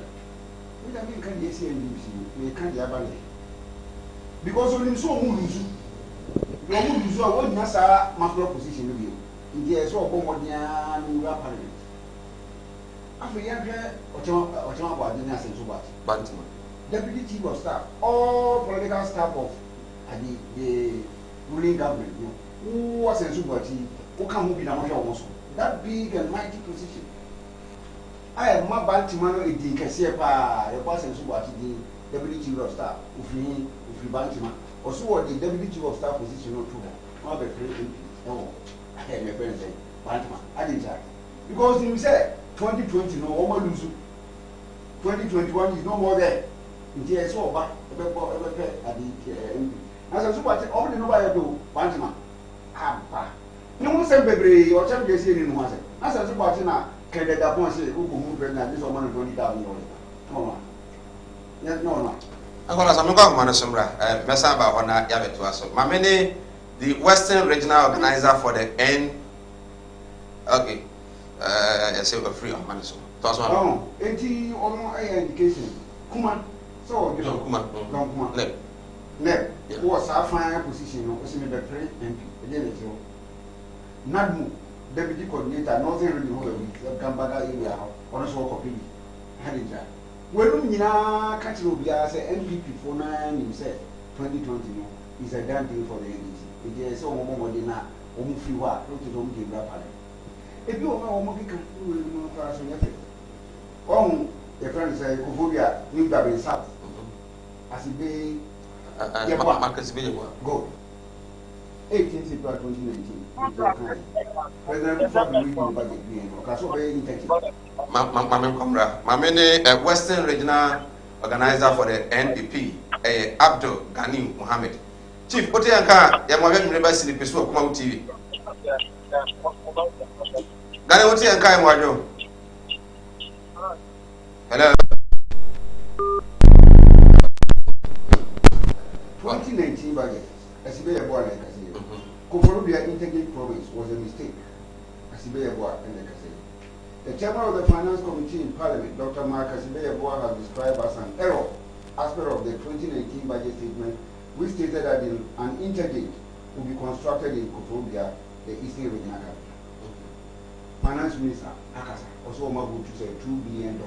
We can't get we can't have because when you saw Muluzu, you saw what Nasa Maswa position with you. In the so Bomodian Parliament. After Yadre, Otama Badina said so what? Bantima. Deputy Chief of Staff, all political staff of the ruling government, who was in Subati, who can move in Amasha that big and mighty position. I am my Bantimano, it did Casiepa, the person Subati, the Deputy Chief of Staff, Ufri Bantima, or so the Deputy Chief of Staff position, no trouble. Not the president. No, I had my friend say, Bantima, I didn't say. Because you said 2020, no more lose. 2021 is no more there. Nti eso oba ebe adi na so super o de no ba do bantima aba ni mo se bebre o chem de se ni no ase na so super na kede da bon se u ko mu president this one $20,000 no Angola some go ma na somra mesa ba ho na ya beto aso ma me ni the Western Regional Organizer for the N okay yes we free on man so no enti ono education kuma so no kuma ne was a fine position no o se me be pre MP e le jo nadmu deputy coordinator northern region ho we Gambaga area ono so ko bi hadija wenu nyina ka tire obia say NPP for na nim say 2020 no is a damn thing for the NDC e dey say omo mo de na omo fi ho a to do omo de bra pale e bi o ma omo bi kan we no fa so nyafe on the friend say Kofobia new Dublin South as it be Marcus Villa go 18th April 2019 President Fabio budget okaso be intention Mame Komra Mame Western Regional Organizer for the NPP Abdul Ghani Mohammed Chief ote yanka ya mwa hwe mreba sini pesu okuma TV Ghani ote yanka ya mwajo Hello 2019 budget, as you boy like I say, Koforobia Integrate Province was a mistake, as you boy and like I say. The chairman of the Finance Committee in Parliament, Dr. Mark Asibeyaboa, has described as an error aspect of the 2019 budget statement, which stated that an intergate will be constructed in Koforobia, the Eastern Regional Capital. Finance Minister Akasa also able to say $2 billion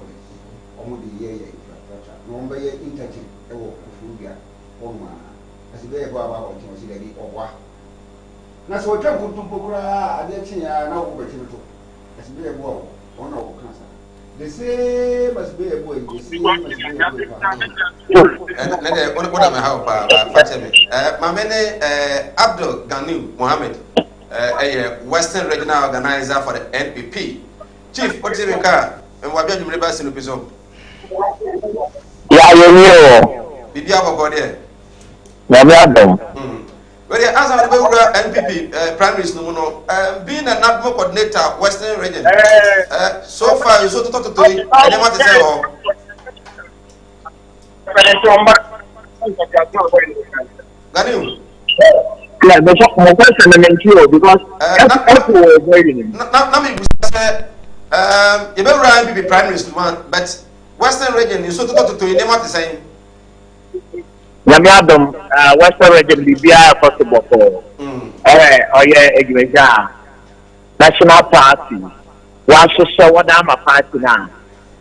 on the year infrastructure. Number year intergate Koforobia. As they go about what you see or what. Now, so jump to Pokura, I did now over to as be a boy, one of cancer. The same as be a boy, the same as be a boy. And what am I help Fatima? Mamene Abdul Ghani Mohammed, a Western Regional Organizer for the NPP. Chief, what's your car? And what are you reversing the episode? Yeah, you know. Bibi Abogode. Well, as I remember, NPP primaries no being an admin coordinator Western region. So far, you so to talk to three. I don't want to say all. Ghani. Yeah, but my question is because now me say you better NPP primaries one, but Western region you so to talk to three. I don't want to say. Yamiadom, Western region Libya possible for National Party. What show what I'm a party now?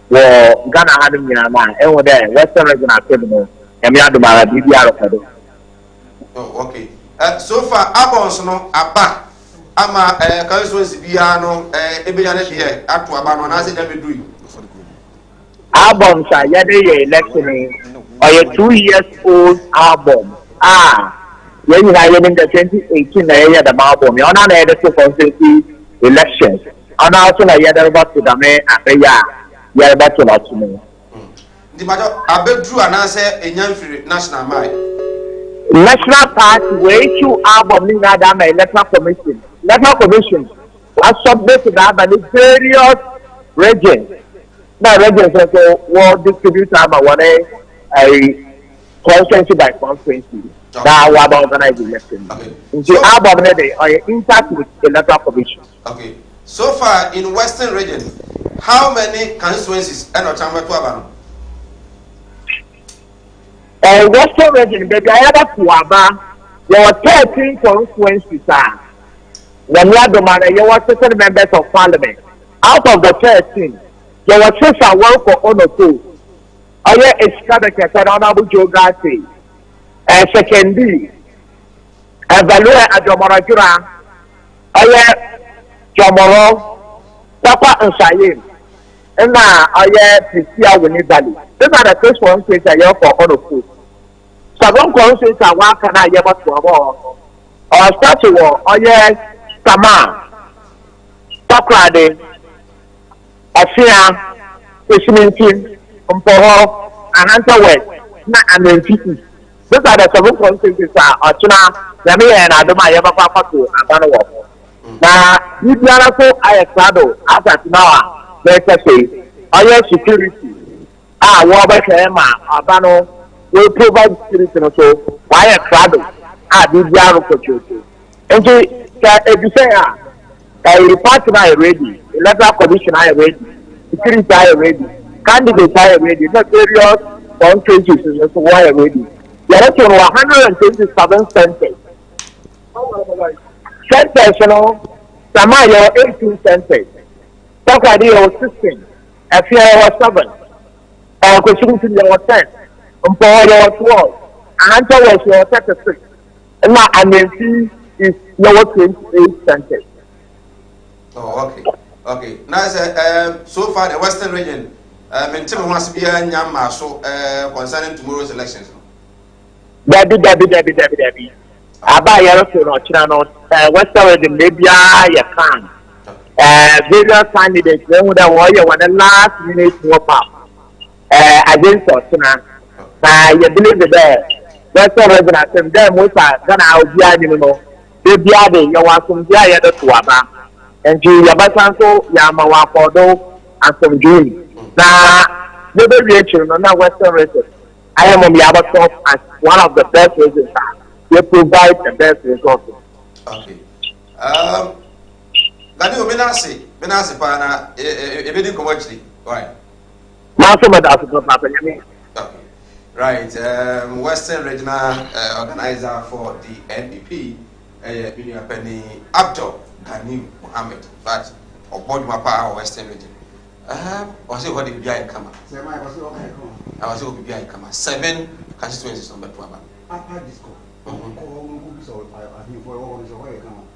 Well, Ghana had him and there, Western region are criminal. Yamiadom, Libya. Oh, okay. So far, Abons no Abba. Ama constituency Biano, Ebiane here, at to Abano, as it can be doing. Albums are yesterday election or a 2 years old album. When you are in the 2018 area, the album, you're not at the constituency elections. And also, I had about to the mayor at the year about to watch me. The matter I bet Drew and answer a young national mind. National Party, way to album in Adam electoral commission. Electoral commission has submitted the various regions. Now, regions also will distribute about one constituency by constituency. That we are organizing election. Into album or intact with electoral commission. Okay. So far in Western region, how many constituencies and chamber to Abano? Western region, baby, I have a Kuaba. There were 13 constituencies. When you had the man, you were 7 members of parliament. Out of the 13, there were 6 that work for Ono 2. I hear a scatter on Honorable Geography. Secondly, evaluate at Jomoro Jura. I hear Jomoro, Papa and Shayim. And now I hear Priscilla Winnie Valley. These are the first ones which I hear for Ono 2. So don't consider one can I hear what to or start to war. I hear Sama, Tokrade, Afia, Ismintin, Umpoho, and Hunter West, and then Titi. These are the 7 constituencies are China, Yami, and Adama Yabapa to Abano. Now, you also I exado after now, let's say, our security. Wabaka Abano will provide security also. Why exado? Did Yaro Cochuti. And if you say, a party are ready, electoral commission are ready, security are ready, candidates are ready, the various constituencies also are ready. The election 127 centers. Centers, you know, Samaya 18 centers. Tokadi was 16. Afia was 7. Kuchington was 10. Umpoho was 12. Ahanta was 36. And now Anensi is lower 28 centers. Oh, okay. Okay. Now, so far the Western region, maintain wants to be a Nyama so concerning tomorrow's elections. Debbie. Aba yaro to no china Western region maybe ya can. Various candidates when that warrior when the last minute swap up against us na you believe there. Western region at them there most are gonna out you know. They be ade you want some dia ya to aba. And you yabasanso yamawa kodo and some June. Na maybe reaction na Western region. I am on Yabasoft as one of the best regions. They provide the best resources. Okay. Gani Benasi pana ebedi komochiri. Right. Okay. Right. Western Regional Organizer for the NPP, Union Penny Abdul Gani Mohammed, but Obod Mapa Western Region. Was it what the BI come? I was over BI come. 7 constituencies on the Tuaba. Upper disco.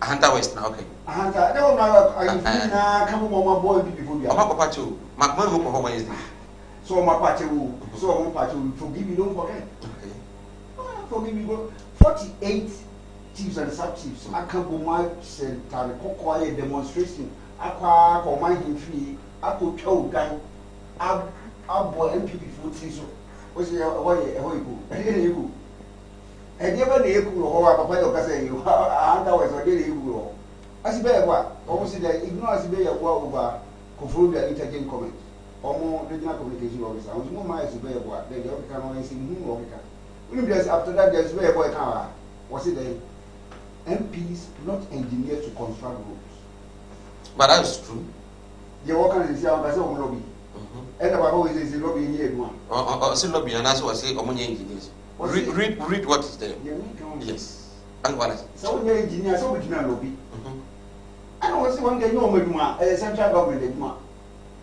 Hunter West now, okay. Hunter, no, I come on my boy before you. Papa too. McMahon Wednesday. So my party will, so my party will forgive you, don't forget. Okay. Forgive me, 48 chiefs and sub chiefs. I can't go my center, quiet demonstration. I can't go my free. I could tell guy. I bought MPP 40 so. What's your way? And never the equal or Papa Yocasa, you are already equal. As you bear what? Almost the ignorance be a war over Kofrubia interchange comment. Or more regional communication officer. I was more miles to bear what they can only see whom or after that, there's where boy car. Was it the MPs not engineers to construct roads? But that's true. The workers in Siam lobby. And about always is a lobby in here one. Or still lobby and also I say ammonia engineers. Read what is there. Yes. And what is so many engineers, so much lobby. I don't see one day no central government.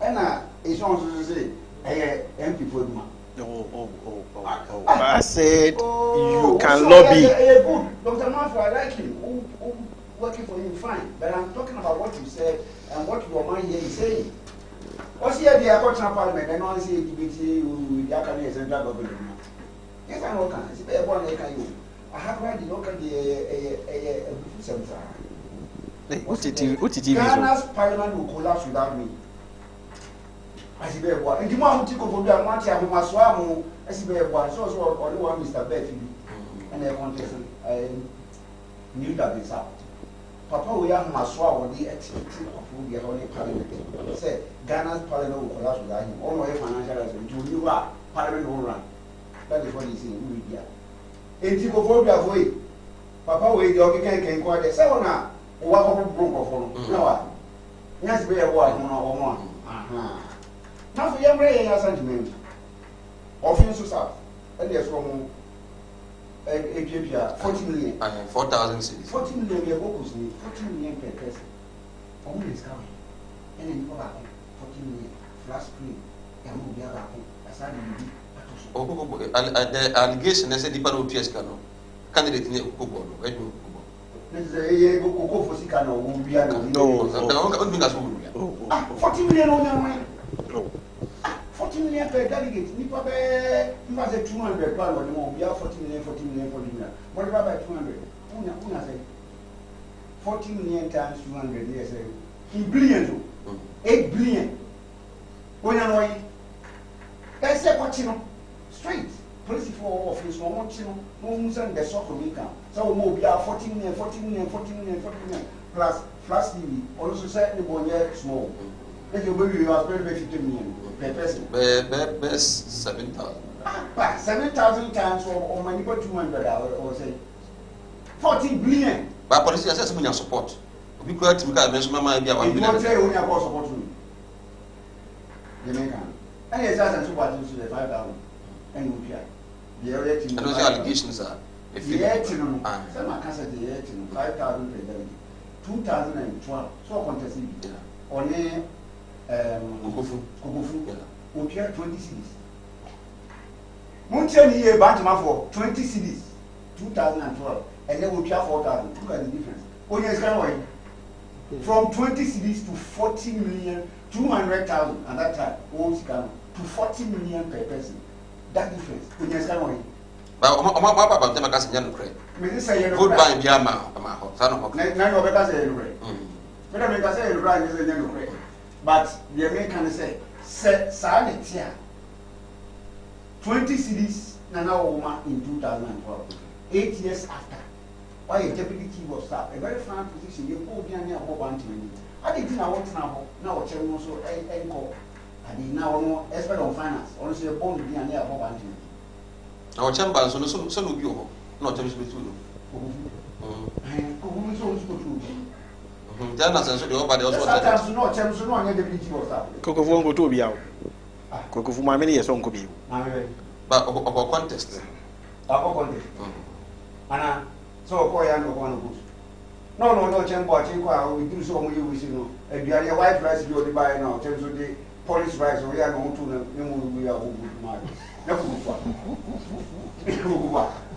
And it's also to say, MP for Duma. I said you can lobby. Good. Dr. Manfred, I like him. Working for him, fine. But I'm talking about what you said and what your mind here is saying. What's here the Agricultural Parliament? I know I see LGBT with the Academy Central Government. Yes, I know. It's a one you. I have read the local a center. What did you Ghana's Parliament will collapse without me. As you bear one. And you want to go for the Amantia who must swam as you bear one. So only one Mr. Betty and their contest. I knew that this out. Papa, we have Maswa on the activity of the Holy Parliament. Said Ghana's Parliament will collapse without him. All my financial advisors, you are Parliament will run. that is what he say who be there enti ko fo bia fo yi papa we dey okeken ko dey say wona wo wa ko bro ko fo no na wa nya se be ye wo a no aha na so yemre ye ya sentiment ofin so sa e dey so mo APPR 40 million. 4,000 cities. 40 million ye go kusi 40 million per person. Omo dey scam. And then you back 40 million flash screen. Ya mo bia back. Aside the The allegation is that the people PS cano candidate in Kubo. Ye go koko for sika no wo bia no. 40 million on your 40 million per delegate. Nipa be nipa say 200 pound or more. We have 40 million. Multiply by 200. Una say 40 million times 200. Yes, in billion. 8 billion. Una no yi. That's what you know. Straight. Police for office no want you know. No send the sort of income. So we have 40 million plus flash TV. Also say the bonye small. If you baby you are spending 50 million per person. Best 7,000. 7,000 times or money for 200 or say 40 billion. But police has some support. We could to make a mama be a 1 billion. You say only about support me. The American. And yes, as to what you say 5,000. And we are. The area team. And those allegations are. If you had to know, some are considered the 5,000 per delegate. 2012. So contested. Only Kukufu. We are 20 cities. Munchen here Bantam for 20 cities. 2012. And then we have 4,000. Look at the difference. Oh yes, can from 20 cities to 40 million, 200,000 at that time. To 40 million per person. That difference. Oh yes, can but my them can say no credit. Vote by Biama, now you better say no credit. But I make us say no credit. But the American say sanity 20 cities Nana Oma in 2012. 8 years after. Why a deputy chief of staff, a very fine position, you go behind your whole bunch. I didn't know what now what you also encore. I did now know expert on finance, honestly a bomb behind your whole bunch. Our chambers on some of you, not to be true. Sometimes no chance no any deputy chief of staff. Kokofu go to be out. Kokofu my many years on could be. But about contest. About contest. Anna, so call ya no one good. No, chamber, we do so many we know. If you are a white rice, you will buy now. Terms of the police rice, we are going to we are good market. Never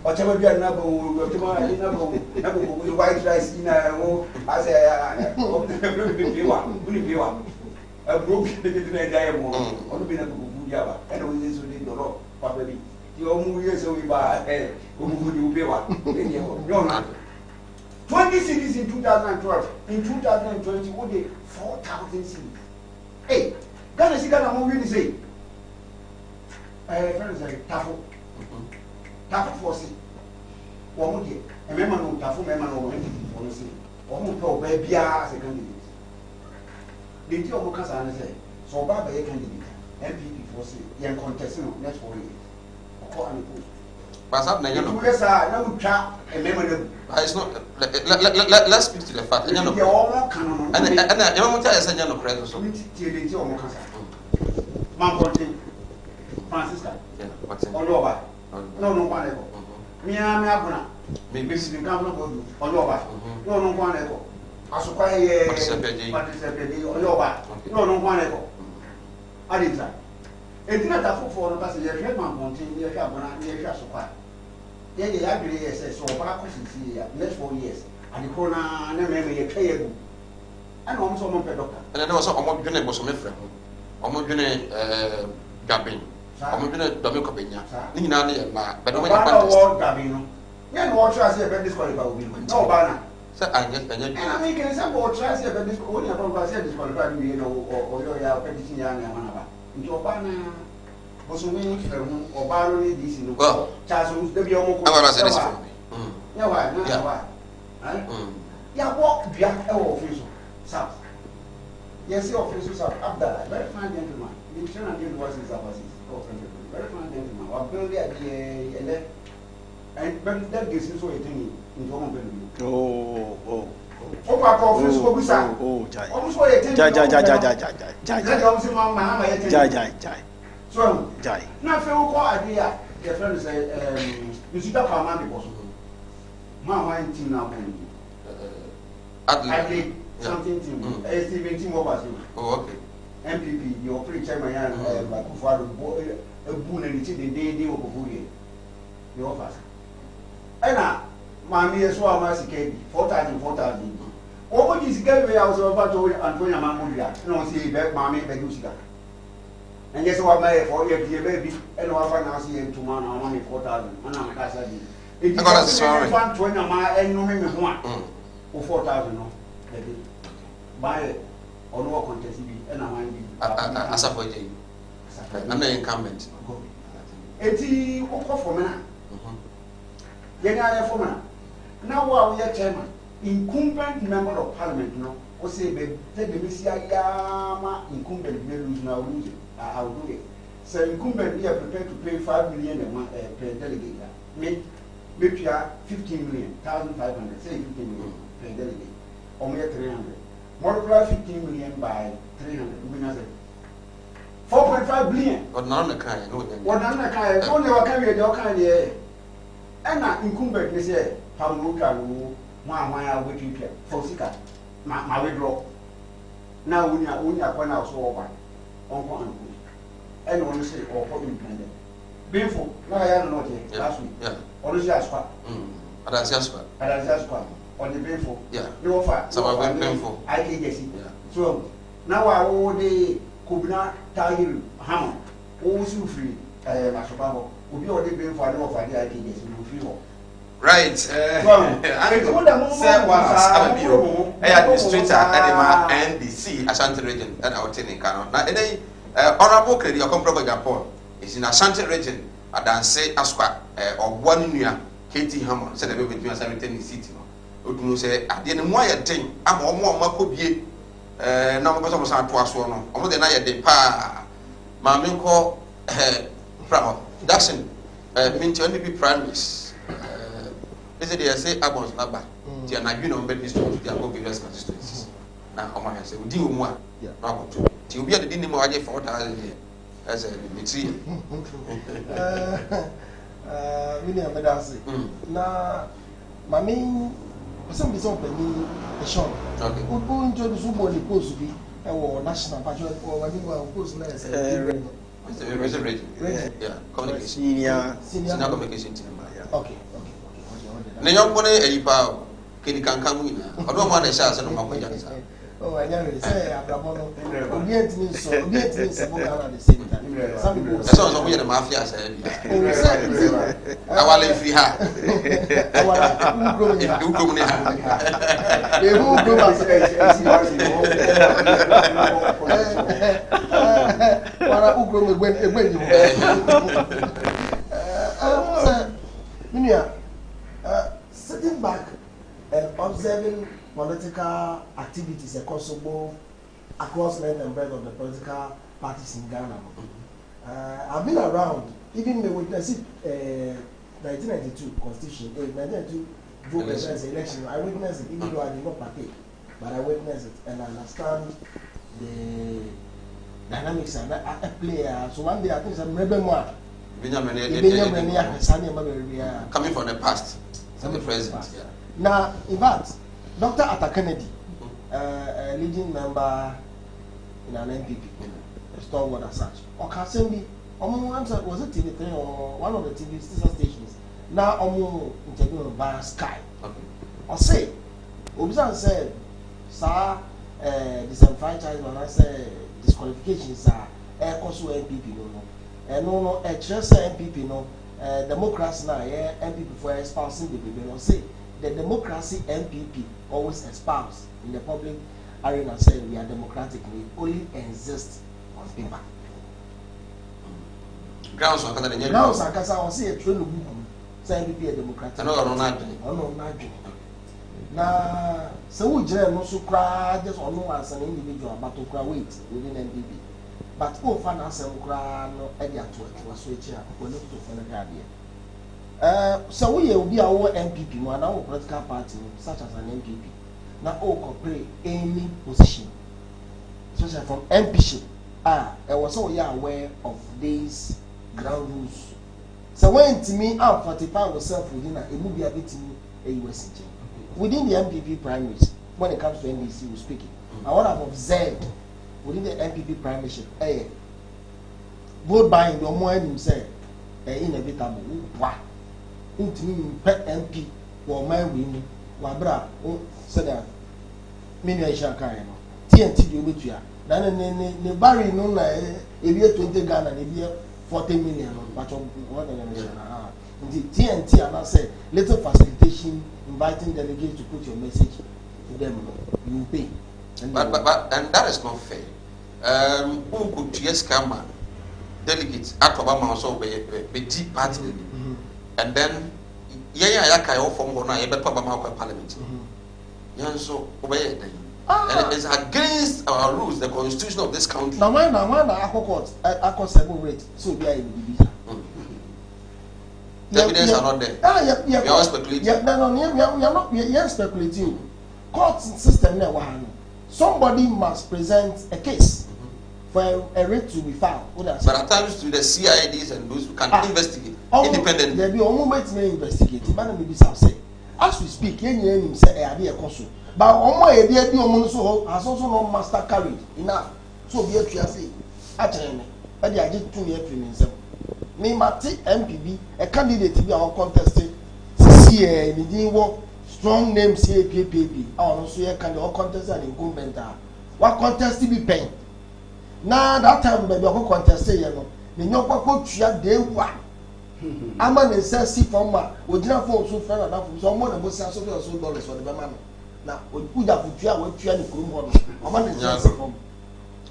whatever you are never white rice in as a broken diamond on the Buddha and we need the law. Probably your movie so we buy 20 cities in 2012. In 2020, what they 4,000 cities. Hey, Ghana see Ghana movie say. Friends say Tafu force. One day, a member no Tafu member no entity for say. One pro baby as a candidate. The deal of Mokasa say, so Baba a candidate, MPP for say, young contestant next 4 years. Or and post. But up now, no trap a member. It's not. Let's speak to the fact. And I'm saying, no credit. So, Mampotin, Francisca, Oloba, no one echo. Miamabuna, maybe it's the government of Oloba, no one echo. Asukai, Oloba, no one echo. I did that. It did not for the passage, Mampotin, near Shabana, near Shasukai. Then the agree says so back next 4 years. And the corner never a payable. And also one per doctor. And I know some of Guinea was some friend. Almost Guinea Gabin. Almost Guinea Domico Pena. Nina, but no one Gabino. Then watch us here, but this qualified. No banner. So I get and I mean, can some watch us here, but this only about disqualified me or your petition Yanama. Into a banner. Bosumi or Barry this in the Chasums, the Biomo. Yeah, walk back official. South. Yes, your officials are up there. Very fine gentleman. You cannot get what is opposite. very fine gentleman. Wa build there the and but that gives you so a thing in your own. Oh. Oh, my office will be sad. Oh, Jai. Almost what I think. Jai. So, Jai. now, if you call idea, your friend say, you should have a man because my team now. I something team. Steven team over. Oh, okay. MPP, your preacher, my aunt, like father, a boon and it's the day of Bury. The office. And now, Mammy, as well as he 4,000. What is the I was about to Antonia Mamuria? No, see, Mammy, Begusica. And yes, what my 4 years, baby, and what I now see him tomorrow, only 4,000. And I'm a sorry. If you got sorry, 120 and no me one or 4,000, no, buy it or no contest, and I mind you. As a boy, I'm the incumbent. Eti oko for me. Yenya for me. Now we are chairman, incumbent member of parliament, no. O say be the Messiah yama incumbent may lose now lose it. I will do it. So incumbent we are prepared to pay 5 million per delegate. Make 15 million, 1,500, say 15 million per delegate. Or make 300. Multiply 15 million by 300. We know 4.5 billion. But none of the kind, no. What none of the kind, only what can be a dog kind of and not incumbent, they say, how look at why I wait you for Sika. My withdraw. Now, when you are one house over, uncle and anyone say, or for independent. Painful, no, I am not here last week. Yeah. Or is that spot? That's just what. And that's spot. On the painful. Yeah. No fat. Some are very painful. I can guess it. So now I will the Kubna Tahir Hammer. Also free, Mashababo. Will be already been for the I can guess it will free. Right. Administrator Edema NDC Ashanti region and our training canon. Now, any honorable credit or comparable Japan is in Ashanti region. I don't say Asqua or 1 year Katie Hammond said the baby to us everything in city. Would say, I didn't want a thing. I'm more Macobi. No, because I was at Twasso. Over the night, they pa. Mammy call Jackson. Mint only be primaries. Is it they say Abons Naba? They are not you know business to their various constituencies. Now, how much I say, we do one. Now, to be at the dinner more 4,000 as a material. William Medasi. Now, my main some is open a shop. Okay. Who introduce somebody supposed to be a national patriot or when you are supposed to yeah, communication. Senior communication team. Okay. Na yonkone eyipa kedi kankan mu ina odo mo na sha ase no makoja nsa oh anya we say abrabono obi entini so mo na the same time some people so so mo ye na mafia ase bia awale fi ha awale ugro ni ha ugro ma wala ugro me egbenyi mo sitting back and observing political activities across length and breadth of the political parties in Ghana. I've been around, even the witness 1992 constitution, 1992 vote against election. I witnessed it, even though I did not partake, but I witnessed it and I understand the dynamics and I play. So one day I think I'm rebel more. Coming from the past, the present. Yeah. Now, in fact, Dr. Atta Kennedy, a leading member in an NPP, a stalwart as such, or Kasembi, was it TV3 or one of the TV stations? Now, interviewed by Sky. Or say, Obizan said, sir, disenfranchisement, I say disqualifications are air cost NPP, no, a church NPP, no, democracy now, NPP for espousing the people, no, say, the democracy NPP always espouse in the public arena, say we are democratic, we only exist on paper. Grounds on Kasa, I say a train of book, say NPP a democratic. No, not now, so we no so cry just or no as an individual, but to cry wait within NPP. but oh fan asem kura no e dey ato so echi a ko ne to fun na ade so we obi a wo MPP mo na wo political party such as an MPP na o cooperate any position especially from MPship I was so aware of these ground rules so when to me am 45 yourself within a movie a bit a US within the MPP primaries when it comes to NDC we speaking and what I've observed within the MPP primaryship vote buying the more himself inevitable why intimi pet MP or my win wabra said that many Asian kind TNT do with you then ne barry no na e be 20 Ghana ne be 40 million but what the TNT and I say little facilitation inviting delegates to put your message to them you pay but and that is not fair who could yes come delegates at Obama so be tea party and then ya kai off from one e better Obama parliament yan so obey and it's against our rules, the constitution of this country. Now when I separate, so be I in the evidence are not there. We are speculating. We are speculating. Court system never somebody must present a case for a writ to be filed. But at times to the CIDs and those who can investigate independently. There be a moment may investigate. Man, maybe some say. As we speak, you say I be a consul. But omo e dey di omo so has also no master carried enough so be atua say akyere me e dey age 2 year free nsem me mate MPB a candidate bi a contest see ni din wo strong name say PPP no so ye candidate contest an incumbent wa contest bi pen na that time be o contest ye no me nyokwa ko tua dey wa ama ne say si forma ogina phone so friend na so mo na bo say so dollars for the man na uja futua we tua ni kurum ho no oma ne say form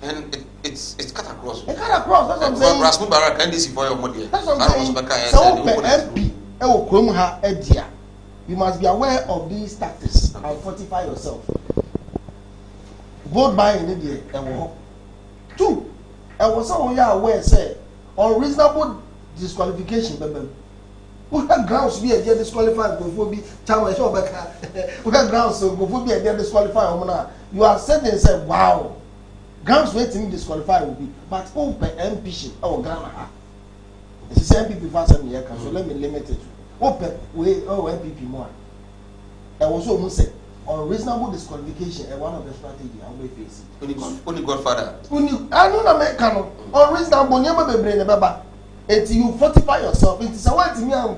and it's cut across. It cut across, that's what I'm saying. Rasmus Barak and this for your money. That's what I'm saying. So MP e kurum ha edia. You must be aware of these tactics and fortify yourself. Vote buying in the e 2 e was someone you aware say unreasonable disqualification bebe. We have grounds be a disqualified go for be challenge or back. We have grounds so go for be a disqualified. You are saying and say wow. Grounds waiting disqualified will be but open MPship or Ghana. This is MPP for 7 years, so let me limit it. Open way MPP more. I was almost say unreasonable disqualification and one of the strategy I will face it. Only Godfather. I don't American unreasonable never be brain baba. Until you fortify yourself. It is a way to me and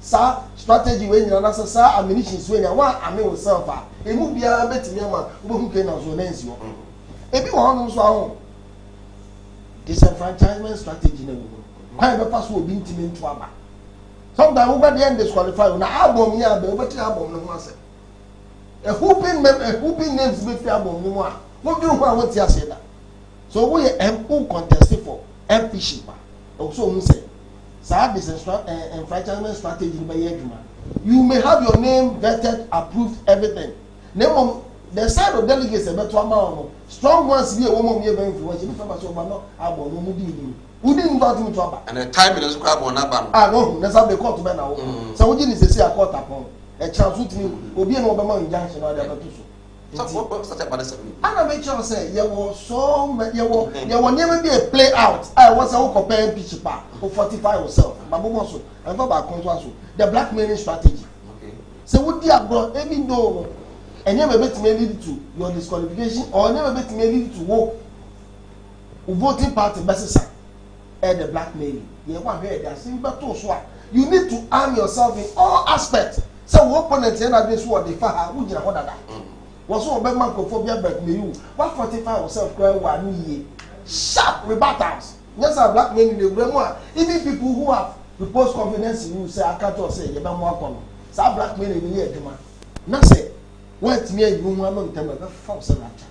sa strategy when you answer sa ammunition when you want I mean yourself. It will be a bit me man who can also lens you. If you want to know disenfranchisement strategy na why be pass will be intimate to aba. Sometimes we got the end disqualify na album ya be we album no ho ase. A hooping names be album no a. What do you want to say that? So we who contest for MPship. Also we say sa disenfranchisement strategy be adwuma. You may have your name vetted, approved, everything. Name the side of delegates a better amount strong ones be a woman be influence if so no abo no mu di we didn't got him to aba and the time is quite on aba no let's have the court to be now so we didn't say a court upon a chance to me obi no be injunction or the to so what such about the 7 and I make sure say there was so there was never be a play out I was a compare pitch pa for 45 yourself mabomo so and for back control the blackmailing strategy okay so what dia bro even though and never bet me lead to your disqualification or never bet me lead to work voting party versus the blackmailing. You want here they saying but you need to arm yourself in all aspects. So opponents and this what they far who did that. Was so bad man cophobia but me you 145 yourself cry 1 year. Sharp rebuttals. Yes, are blackmailing the grandma. Even people who have reposed confidence in you say I can't say you don't want to. So blackmailing in here, man. Nothing. What me you want to tell me about false rapture.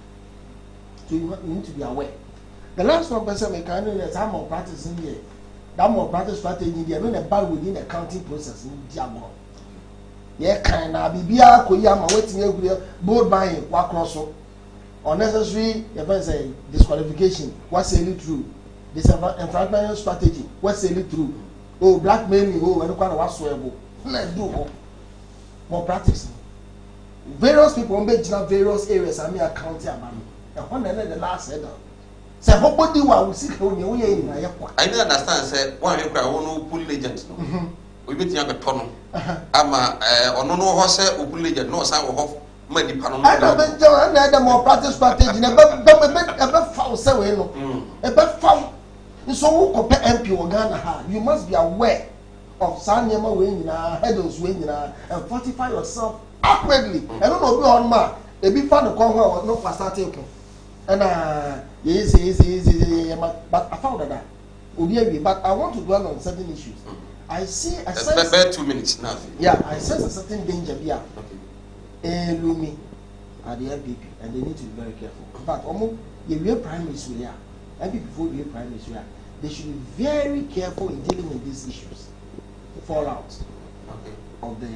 So you need to be aware. The last one person may kind of some more practice in here. That more practice strategy there when a bad within the counting process in Diabo. Yeah, kind of be a koyama waiting board buying walk cross. unnecessary disqualification was sailing through. Disenfranchisement strategy was sailing through. Oh, blackmailing, oh, and kind of whatsoever. Let's do more practice. Various people make various areas and me account here, man. And when the last head up. Say, nobody will see how you are. I don't understand, say, one you cry, one pull legend. We beat young tunnel. I'm on no horse, who pull legend, no sign of many panel. I don't know more practice strategy, never foul, so a bad foul. So, compare MP or Ghana, you must be aware of Sanyama winning, Headles winning, and fortify yourself awkwardly. I don't know on mark. A big fan of Congo or no pastor taking. And yes, but I found that. But I want to dwell on certain issues. I sense 2 minutes now. Yeah, I sense a certain danger here. Lumi at the MPP, and they need to be very careful. But almost the real primary school, and before the primary school, they should be very careful in dealing with these issues. Fallout of the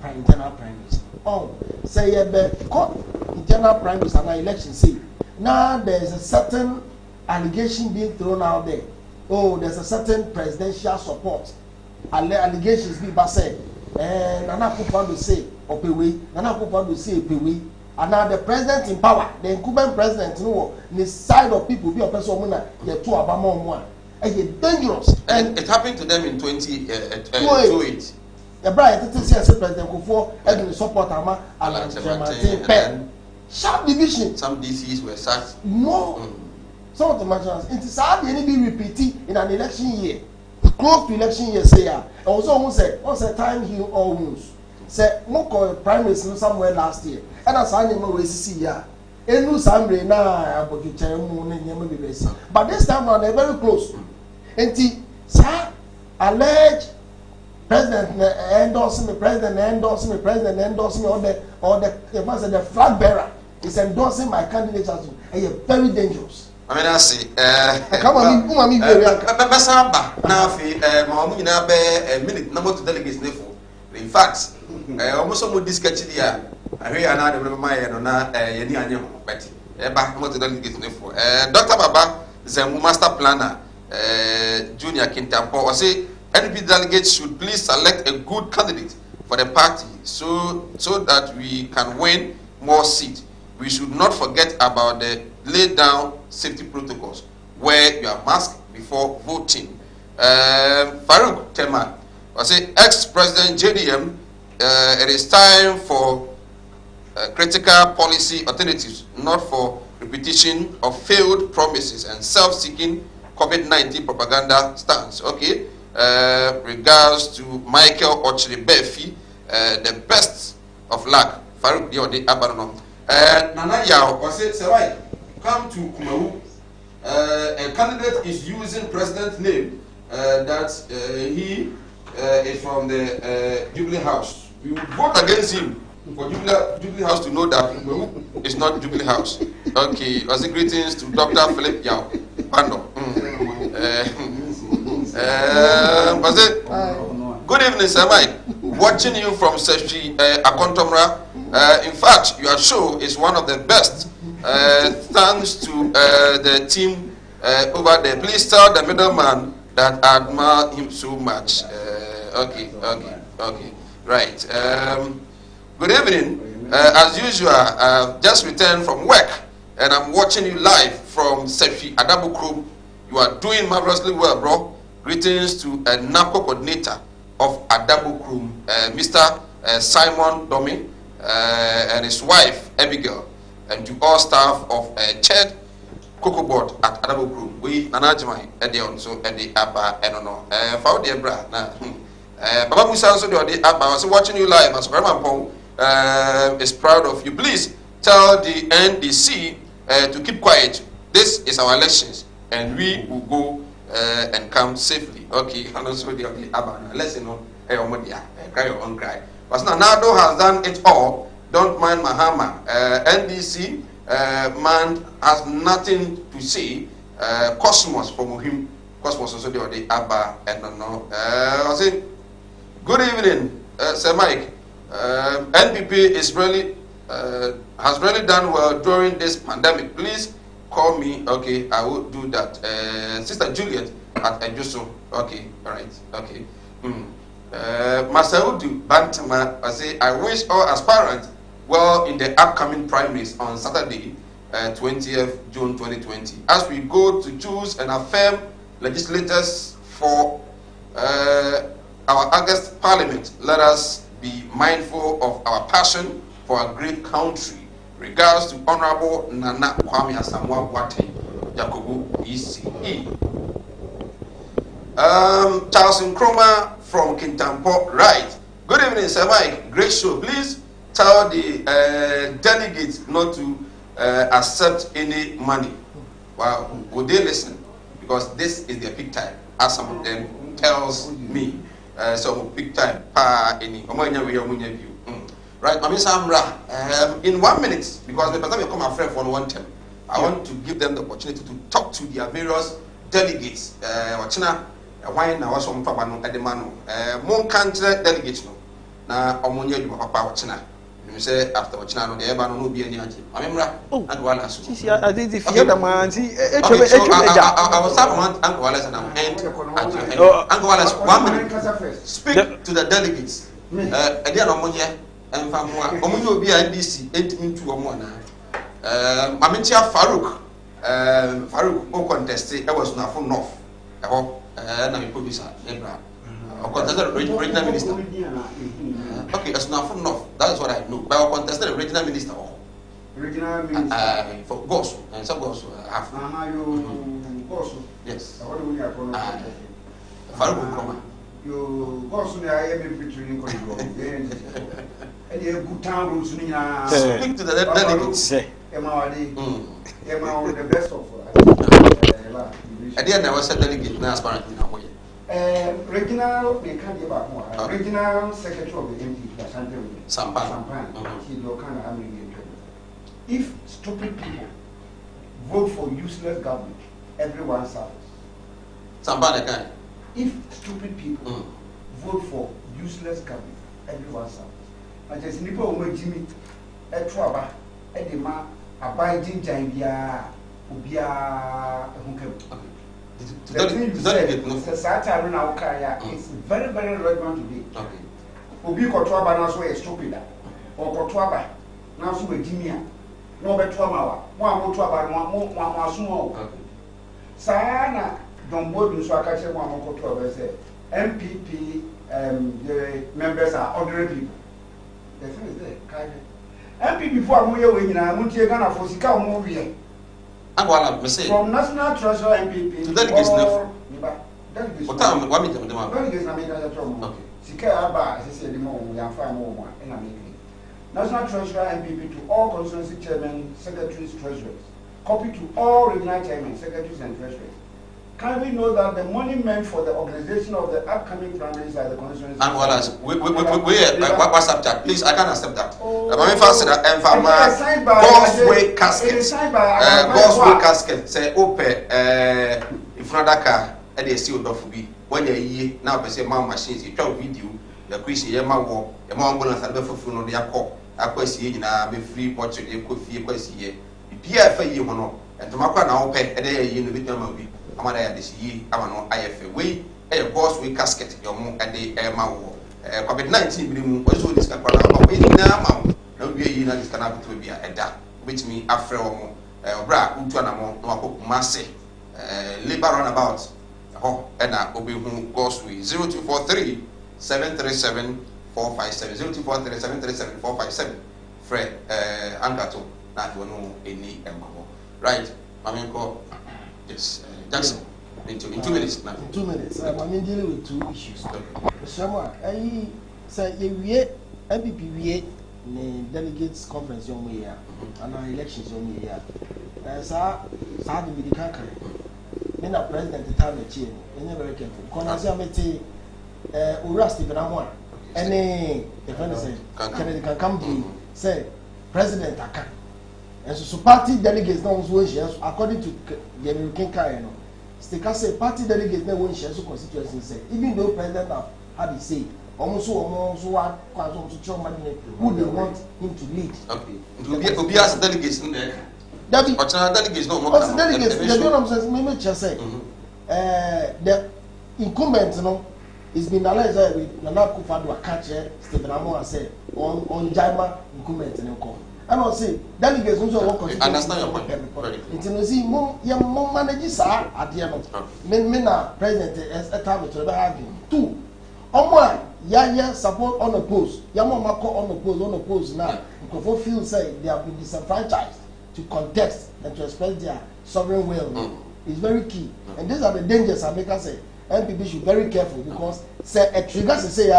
internal primaries. Oh, say internal primaries and election. See, now there's a certain allegation being thrown out there. Oh, there's a certain presidential support. Allegations being said, and Nana Akufo will say Opewe, Nana Akufo will say Opewe, and now the president in power, the incumbent president, you know, the side of people be a person who are two Obama one, and it's dangerous. And it happened to them in 2008. The bride, President Akufo, and the support Ama, and Pen. Sharp division. Some DCs were sacked. No. Some of the marginals. It is hardly be repeated in an election year. Close to election year, say ya. Also, who said, once a time heal all wounds. Say, no call prime minister somewhere last year. And as I know, we see ya. Enu Sambre na abokiche mu ne nyama bibesi. But this time around, they're very close. Enti, sir, alleged president endorsing me, president endorsing me, president endorsing me, or the flag bearer is endorsing my candidate as well. And you're very dangerous. I mean, I see. Come on, me very. Besamba now fi mamu ina be minute number to delegates nefu. In fact, almost some this sketch here. I hear na the my no na yeni anye ho but ba number to delegates nefu. Dr. Baba Zemu master planner Junior Kintampo or say NDP delegates should please select a good candidate for the party so that we can win more seats. We should not forget about the laid down safety protocols where you are masked before voting. Farouk Tema, I say ex-president JDM, it is time for critical policy alternatives, not for repetition of failed promises and self-seeking COVID-19 propaganda stance. Okay. Regards to Michael Ochiri Befi, the best of luck. Farouk Diode Abanom. Nana Yao, or say, Sarai, come to Kumawu. A candidate is using president's name that he is from the Jubilee House. We would vote against him for Jubilee House to know that Kumawu is not Jubilee House. Okay, also greetings to Dr. Philip Yao. Pando. Good evening, Sir Mike. Watching you from Seshi Akontomra. In fact, your show is one of the best. Thanks to the team over there. Please tell the middleman that I admire him so much. Okay. Right. Good evening. As usual, I've just returned from work and I'm watching you live from Seshi Adabukrum. You are doing marvelously well, bro. Greetings to a NAPCO coordinator of Adabukrum, Mr. Simon Domi, and his wife, Abigail, and to all staff of Ched Cocoa Board at Adabukrum. We, Nanajimai, Edion, so Eddie Abba, I don't know. Found the Abra. Baba Musa also the Abba. I was watching you live, as Pong is proud of you. Please tell the NDC to keep quiet. This is our elections, and we will go and come safely. Okay, and also the Abba. Let's you know, cry your own cry. But now Nado has done it all. Don't mind Mahama. NDC man has nothing to say. Cosmos from him. Cosmos also the Abba. I don't know. I say, good evening, Sir Mike. NPP is really has really done well during this pandemic. Please call me. Okay, I will do that. Sister Juliet at Ejuso. Okay, all right. Okay. Masaudu Bantama, I say, I wish all aspirants well in the upcoming primaries on Saturday, 20th June 2020. As we go to choose and affirm legislators for our August Parliament, let us be mindful of our passion for a great country. Regards to Honorable Nana Kwame Asamoah Boateng, Yakubu ECE. Charles Nkrumah from Kintampo, right. Good evening, Sir Mike. Great show. Please tell the delegates not to accept any money. Wow, would they listen? Because this is their peak time, as some of them tells me. So peak time, right, Mami Samra, in 1 minute, because the person will come a friend for one term, I want to give them the opportunity to talk to their various delegates. Wachina, why now some Pabano Edemano, Mon country delegates no. Na Omonia, you papa Wachina. You say after Wachina, no, the Ebano no be any anti. Amemra, and Wallace. I did the other man. I was up on Uncle Wallace and I'm end. Uncle Wallace, 1 minute. Speak to the delegates. Again, Omonia. And from Omunyo BIDC, 8 to 1. Mamitia Farouk, who contested, I was not from North. I hope, and I could be Abraham. Contested regional minister. Okay, it's not from North, that's what I know. But I contested a regional minister. Regional minister. For Gosu, and some Gosu have. Gosu? Yes. Farouk Nkrumah. You Gosu, I am featuring and you good town rules. Speak to the delegates. Emma, the best of us. I didn't never said delegate now, apparently. Regional, they can't give up more. Regional secretary of the MP, Sampan. If stupid people vote for useless government, everyone suffers. Sampan, again. If stupid people vote for useless government, everyone suffers. I just need to Jimmy a trouble, Edema, abiding Jambia, Ubia, the Saturn now is very, very relevant today. Ubi Kotuaba now so stupid, or Kotuaba now so a Jimmy, no better one more trouble, one more small. Sayana, don't go to Swakache, one more Kotuaba say MPP the members are ordinary people. The thing is there, kind of. MP before I'm here, I'm going to Ghana for Sika movie. From National Treasurer MPP to delegates never. What time? What meeting? Delegates na make a trouble. Okay. Sika Abba, as I said, the more we are fine more and I'm making. National Treasurer MPP to all constituency chairmen, secretaries, treasurers. Copy to all regional chairmen, secretaries, and treasurers. Can we know that the money meant for the organization of the upcoming primaries are the constituency? And what's up, Jack? Please, I can't accept that. I'm first and from Gospel casket. Gospel casket. Say, open if not that car, and they see what be when they ye now, they say, my machines, you try video, the Christian Yama war, the ambulance, and the phone on the call. I question in a free portrait, you could feel question here. PFA, you know, and to my now pay a day in the video. Amada this year, Amano IFA way, a boss with casket, your moon at the air mouth. COVID-19, also this can now, no be a unit can have to be a da, which me after more, bra, Utuanamo, no masse, labor runabout, and I will be who goes with 0243 737 457 0243 737 457. Fred Angato, not one know any embargo. Right, Maminko, yes. Jackson, in 2 minutes now. 2 minutes. I'm dealing with 2 issues. Someone, I say, we MPP delegates conference on me here, and our elections on me here. Sir, the medical career. Then a president to tell the chair, and very careful. Conazamete, Urasti, Benamon, any, the president can come to say, President Aka. And so party delegates don't want shares according to the American Kano. Still say party delegates don't want shares constituency say even though president have had to say almost what who they want him to lead. Okay. Obi as delegates in there. David. But delegates no more. What's delegates? The journal says, maybe just say, the incumbent, you know, it's been alleged that with Nana Akufo-Addo catcher Stephen Amon said on Jaima incumbent in the and I'll say delegates also work on. Understand your point. It's in the sea, more managers are at the end of men are president as a time to the arguing. Two, on one, support on the post, Yamama on the post now. Because feel say they have been disenfranchised to contest and to express their sovereign will. It's very key. And these are the dangers I make us say. MPP should be very careful because say a trigger to say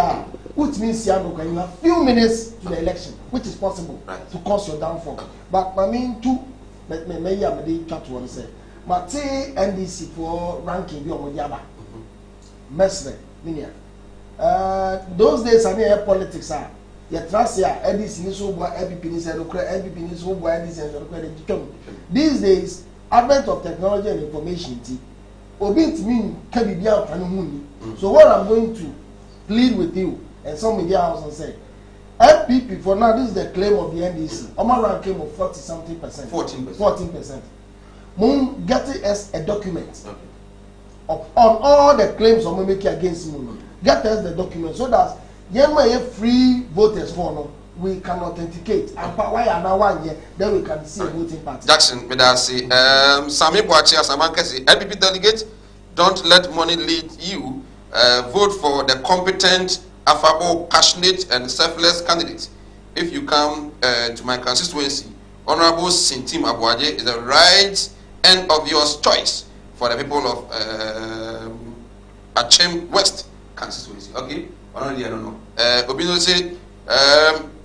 which means you have few minutes to the election, which is possible to cause your downfall. But I mean two maybe I'm the chat to say. But say NDC for ranking be on Yaba. Mesre, Minia. Those days I mean politics are trust here NDC ni so boy MPP ni say MPP ni so boy NDC so these days advent of technology and information Obi to me can be so what I'm going to plead with you and some media houses say MPP for now this is the claim of the NDC. Oma ranking of 40-something percent. 14%. Moon get us a document on all the claims of make against Moon. Get us the document so that free voters for no. We can authenticate and why are now 1 year then we can see a voting party. Jackson, Medasi, Sami Boachi as Amankasi, LPP delegate, don't let money lead you. Vote for the competent, affable, passionate, and selfless candidate. If you come to my constituency, Honorable Sintim Abuaje is the right and obvious choice for the people of Achem West constituency. Okay, I don't know. Obino said.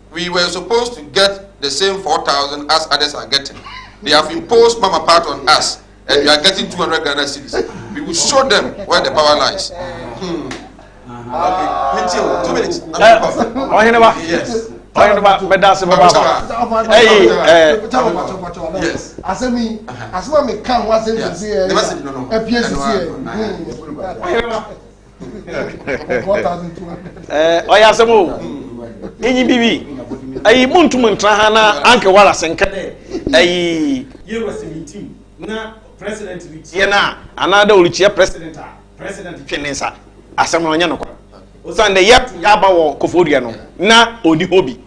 We were supposed to get the same 4,000 as others are getting. They have imposed Mama Part on us, and we are getting 200 Ghana cedis. We will show them where the power lies. Okay, 2 minutes. Yes. Yes. As me, as one may come once in Enyi bibi ayi muntu muntra hana anke wala senkade ayi yewa 17 na president richi na anada oluchia president twenensa asem no nya no kwa osande yet ya ba wo kofodia no na oni hobi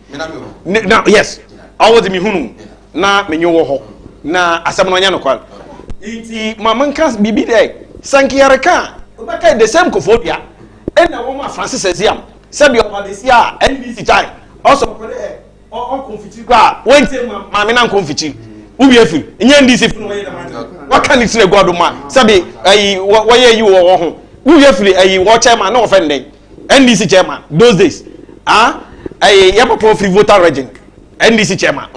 na yes awodi mi hunu na menyo wo ho na asem no nya no kwa iti mamanka bibi de sankiyareka obaka the same kofodia ena wo ma Francis Eziam sabi obadesia NBC chai also o confiti kwa wente maame na confiti ubi efiri nye NDC funu wo ye da man waka ni sire godoma sabi ayi wo ye yi wo ho ubi efiri ayi wo chairman na offend NDC chairman those days ayi yapo free voter regime NDC chairman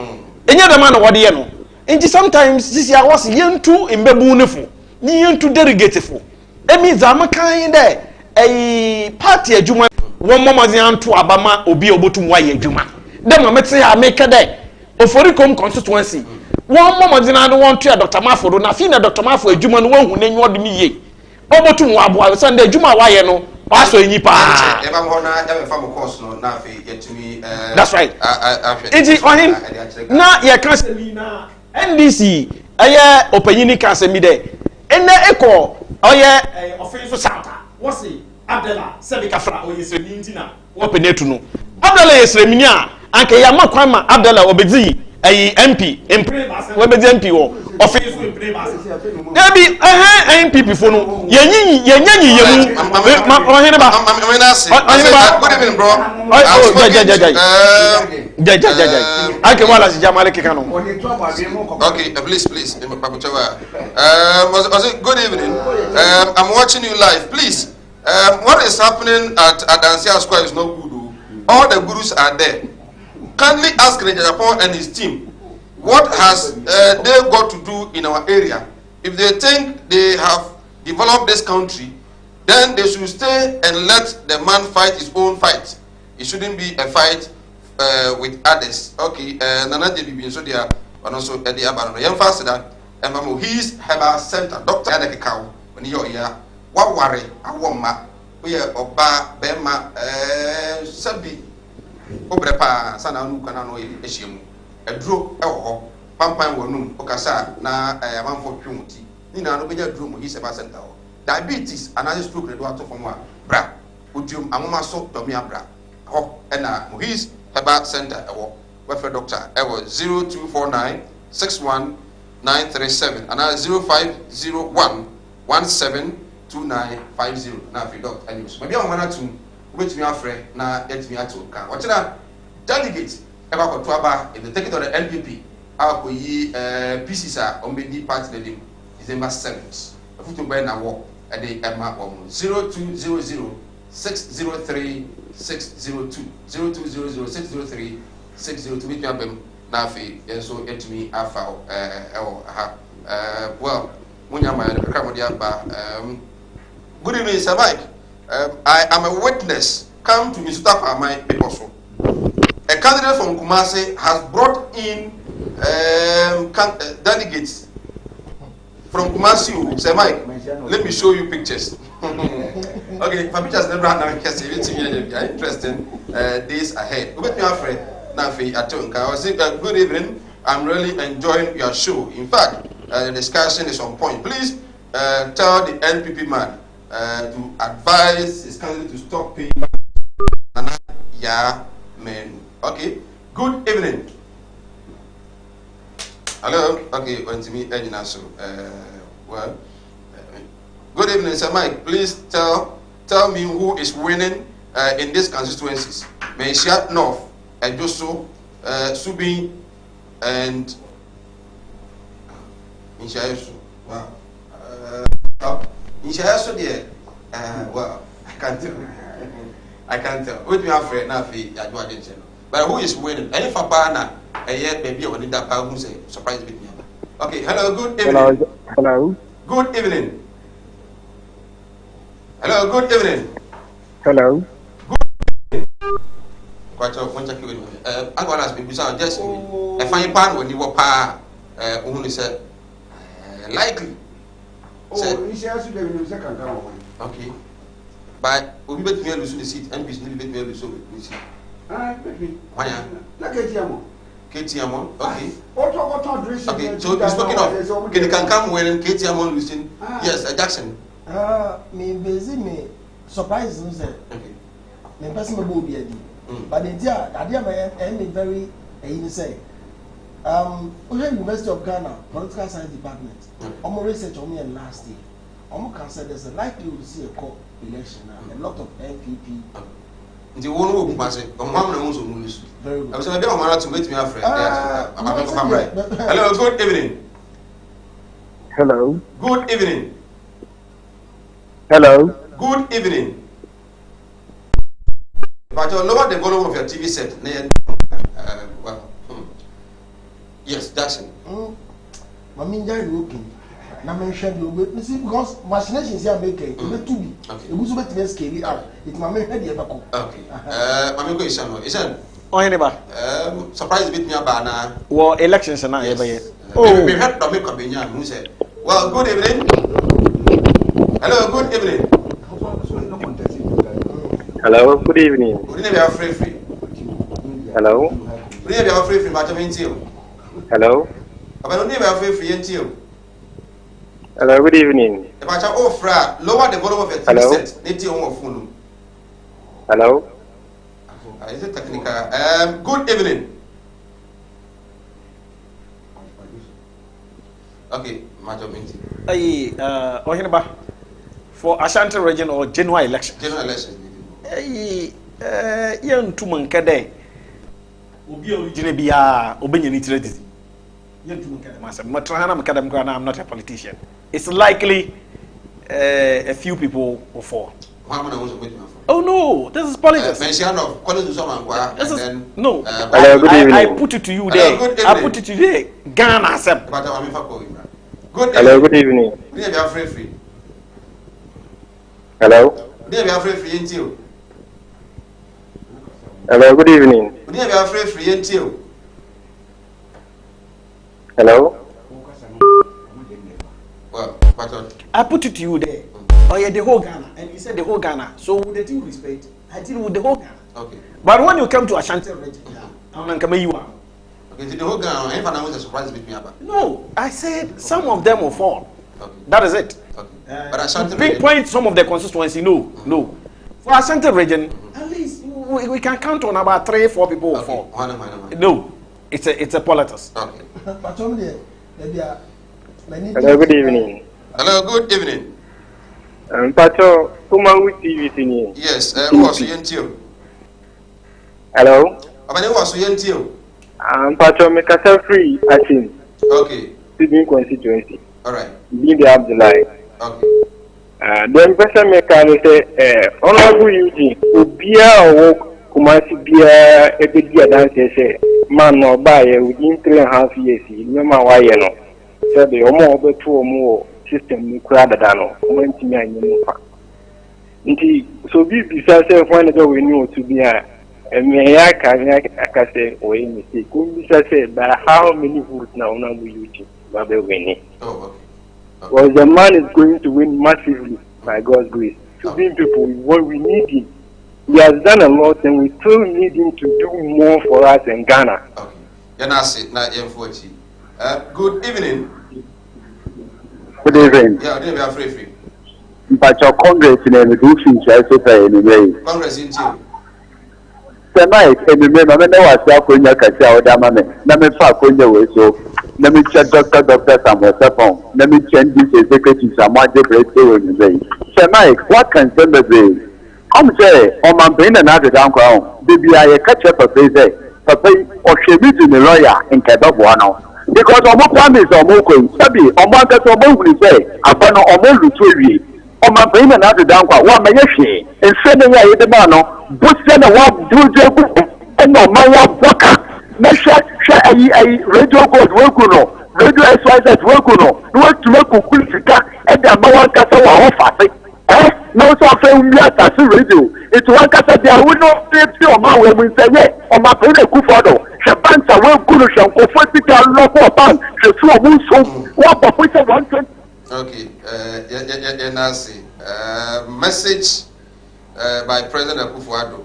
enye da man wo de ye no nti sometimes this year was yentu embebu nefu ni yentu delegate fu emi zama kan de ayi party adwuma won momozi anto abama obi obotum wa ye adwuma dem amete ha make dey Oforikom constituency won momozi na do won to Dr. Maforo na fi na Dr. Maforo adwuma no won hu na nwo de mi ye obotum wa aboa so na adwuma wa ye no paso enyi pa e ba mo na ya me fa mo course no na fi yetumi that's right iti ohin na ye kan se mi na NDC aye opanyini kan se mi de ena eko oye offense santa wasi Abdallah Sebika Fra oyesremi ntina wo penetu no Abdallah yesremi a anke ya makwan ma Abdallah obedi ayi MP we bedi MP wo office debi NPP fo no yenyi yemu ohene ba good evening bro anke wala si jamale keka no okay please good evening I'm watching you live please. What is happening at Adansia Square is not good. All the gurus are there. Kindly ask Raja Japan and his team, what has they got to do in our area? If they think they have developed this country, then they should stay and let the man fight his own fight. It shouldn't be a fight with others. Okay, Nana Debi so they are also at the Abano. Young faster than he's Herbal Center, Dr. Adekau, when you're here. What worry? I want ma we are Oba Bema Sabi Obrepa Sana Nukanano Eshim, a drew Pampan Wonum, Okasa, na a man for Pumuti. Nina no be drew his about center. Diabetes, another stroke, the water from one. Bra, Udium Amumaso, Domia Bra. Ho, and Mohis Herbal Center, welfare doctor, 0249 61937, and 0501 172950. Now, if you don't, and you maybe I'm going to wait me afraid, now let me at all. What's that? Delegate, about Tuaba, in the ticket of the NPP, I'll ye PCSA on the party December 7th. A foot to burn a walk at the Emma 0200 603 602 0200 603 602 with me Nafi and so it me afa well good evening Sir Mike. I am a witness come to Mr. my people so a candidate from Kumasi has brought in delegates from Kumasi. Sir Mike, let me show you pictures. Okay, my pictures never had interesting days ahead. With me, Alfred Nafi Atunka. I was saying, good evening. I'm really enjoying your show. In fact, the discussion is on point. Please tell the NPP man to advise his candidate to stop paying. Yeah, man. Okay. Good evening. Hello. Okay, on to me, so well. Good evening, Sir Mike. Please tell me who is winning in these constituencies. Menchia North, Ejoso, Subi, and Menchia. Wow. Menchia so there. Well, I can't tell. I can't tell. With me, afraid Nafi, I do attention. But who is winning? Any Fapana, a year maybe on that power who say surprise with me. Okay. Hello. Good evening. Hello. Good evening. Hello, good evening. Hello. Good evening. Quite a bunch of people. I'm going to ask people, just a fine pan when you were pa, only said, likely. Oh, you share with the second time. Okay. But we bet me lose the seat, and we bet me lose the seat. Ah, bet me. Why? Like KTM. KTM, okay. Okay, so you're speaking of, can come when KTM losing? Yes, Jackson. Me busy me surprise me say me person me go be adi but the dia me very say University of Ghana Political Science Department omo research on me last year omo can say there's a likelihood to see a co-election now a lot of NPP the one who pass it omo am na won so lose very good I was say be omo to wait me afraid hello good evening Hello. Good evening. Hello. Good evening. But you lower the volume of your TV set. Well, yes, Jackson. Mami njai looking. Na mention you because machinations here make it to be. E gusu bet me scale out. It ma me head e beko. Okay. Mami ko Isan. Only surprise bit me about na. War elections na e be. Oh. We had to make a benya who said, "Well, good evening." Hello, good evening. Hello, good evening. Good evening, free. Hello. Good evening, free, but I'm in you. Hello. About free you. Hello, good evening. If I shall offer, lower the volume of your TV set. Need you on phone. Hello. Is it technical? Good evening. Okay, Madam Minty. Ohinaba, for Ashanti region or general election. General election. Young two months day. Jinebia, Obinian Trade. I'm not a politician. It's likely a few people or four. Oh no, this is politics. No, I put it to you there. I put it to you there. Ghana, sir. Hello, good evening. Hello. Hello, good evening. Hello. Well, I put it to you there. Oh yeah, the whole Ghana, and he said the whole Ghana. So with the due respect, I deal with the whole Ghana. Okay. But when you come to Ashanti region, I'm not coming you are. Okay, the whole Ghana, if I know the surprise with me about. No, I said some of them will fall. Okay. That is it. Okay. But Ashanti pinpoint some of the constituency. No. For Ashanti region, at least we can count on about 3-4 people will fall. No, it's a politics. Okay. Hello, good evening. Hello, good evening. Pacho, Kumawu TV sini. Yes, who was you? Hello. Abane was you? Pacho, me kasa free asin. Okay. Sydney constituency. All right. Bindi Abdullahi. Okay. Then person me can say, Honorable Eugene, Ubia or Kumasi Bia, Ebedia dance say, man no buy within 3.5 years, no matter why you know. So the Omo over 2 or more system you crowd dano, went to me and you know. So be besides when we knew to be a may I can say, or any mistake. Couldn't say, but how many votes now Honorable Eugene will be winning? Oh, okay. Well, the man is going to win massively by God's grace. To be people, what we need him. He has done a lot, and we still need him to do more for us in Ghana. Okay. Good evening. Good evening. Yeah, they are free. But your Congress in the Russian Chelsea anyway. Congress in you. Tonight, and remember, I know what's up when you can tell them. Let me fuck when you were so. Let me check Dr. Samuel Sapon. Let me check this executive Samuel Jeffrey. Tonight, what can somebody say? I'm saying, on my brain and other down crown, baby, I catch up a place there. Papa, or she meets in the lawyer in Kedabuano. Because Omo promise Omoko, Sabi, Omo gets Omo say, I found Omo Luturi. On my brain and other down crown, what may you say? And sending a demano, boosting a walk, do the and no my walker. Measure a radio code workuno, radio SYZ workuno, work to make Kukulika and the Mawan Casa offer. No, so I say we are radio. It's one Casa, there will not be your man when we say, on my brain, a Kufado, Shabansa, Workuno, Shanko, 40 local bank, she threw a moon so what but we say 120. Okay, message by President Akufo-Addo.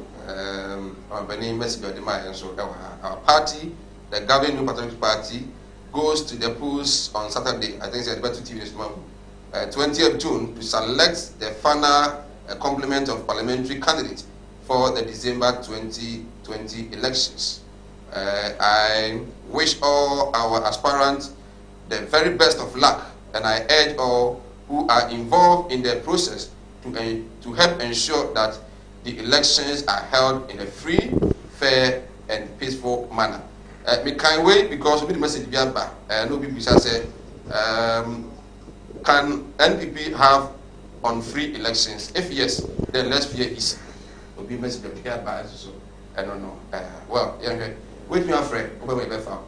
Our party, the governing New Patriotic Party, goes to the polls on Saturday. I think it's about 2 this month, 20th June, to select the final complement of parliamentary candidates for the December 2020 elections. I wish all our aspirants the very best of luck, and I urge all who are involved in the process to help ensure that the elections are held in a free, fair, and peaceful manner. We can't wait because we the message back. No people shall say, can NPP have on free elections? If yes, then let's fear easy. Will be message back. So I don't know. Well, yeah, wait me afraid.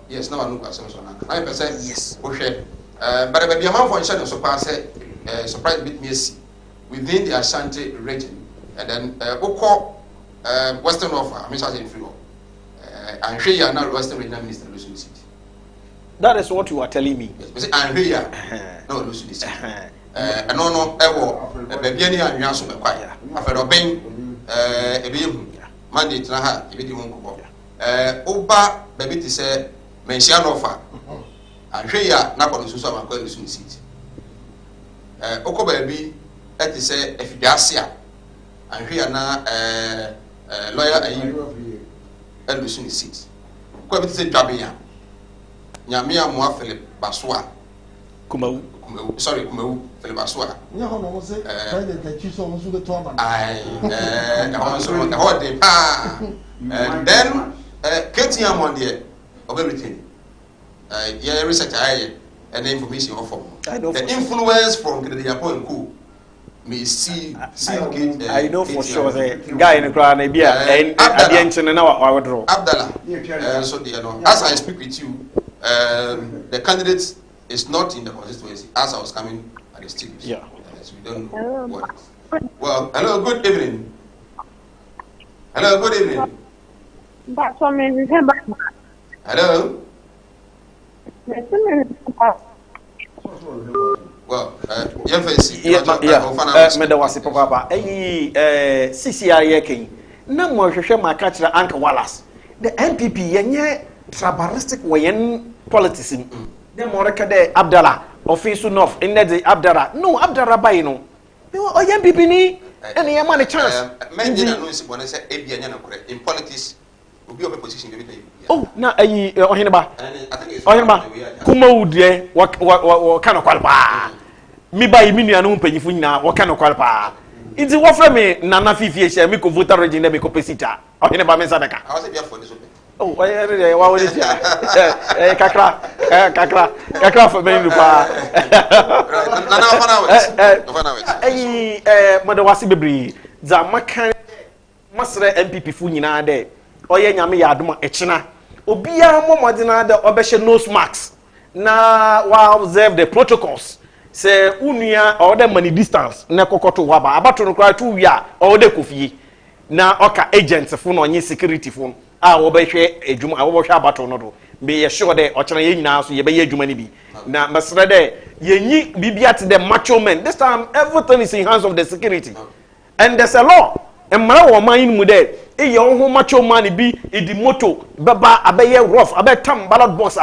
Yes, now I look at some sort of 9%. Yes. Okay. But if a man for insurance surprise bit me within the Ashanti region. And then Western offer, I mean, in free. And here you are now Western Regional Minister of Lusun City. That is what you are telling me. Yes, and here, no Lusun City. And no, baby, any and Yasu Maquire. After obeying a beam, Monday to Naha, if you won't go. Oba, baby, to say, mention offer. And here you are now on the Susama Lusun City. Oko baby, that is say, if you are here. And here now, lawyer and Lusun seat. Quite say Jabia. Yamia Moa Philip Baswa. Kumau, sorry, Kumau Philip Baswa. And then Ketiam one day of everything. Yeah, research and information of the influence from the point cool. Me see I know for sure the guy in the crowd and at the end now I would draw Abdallah. So as I speak with you, the candidate is not in the constituency as I was coming at the stage. Yeah. So we don't know what. Well, hello, good evening. Hello, good evening. Hello. Well, me da wase papa CCI king na mo hwehwe ma ka kira Anka Wallace the NPP yenye tribalistic wayen politics dem mo reka de Abdallah office north in the Abdallah no Abdallah bai no o NPP ni ene yama ne chance men dey no si bona say ebia nya na kore in politics obi obe position be dey oh na Oheneba kuma udie wa kana kwalpa mi bayi mi nua no mpanyifo nyina wo ka no kwalpa nti wo fra me nana fifie hia me ko voter region na me ko pesita Oheneba me sabeka I was bia for this oh wa wo dis kakra for me nu pa nana fana wet moda wase bebri za makan masre MPP fu nyina de oye nyame ya adoma echina obia momodena de obehye nose marks na wa observe the protocols say unua or the money distance na kokoto waba abato no kra tu wia or the kofie na oka agents fu no onye security fu a obehwe ejuma a obehwe abato no do be ye sure de ochena ye nyina so ye be ye ejuma ni bi na mesre de yenyi bibia to the macho men this time everything is in hands of the security and there's a law emra wo man mu de e ye ho macho man bi idi moto beba abeye rough abetam ballot box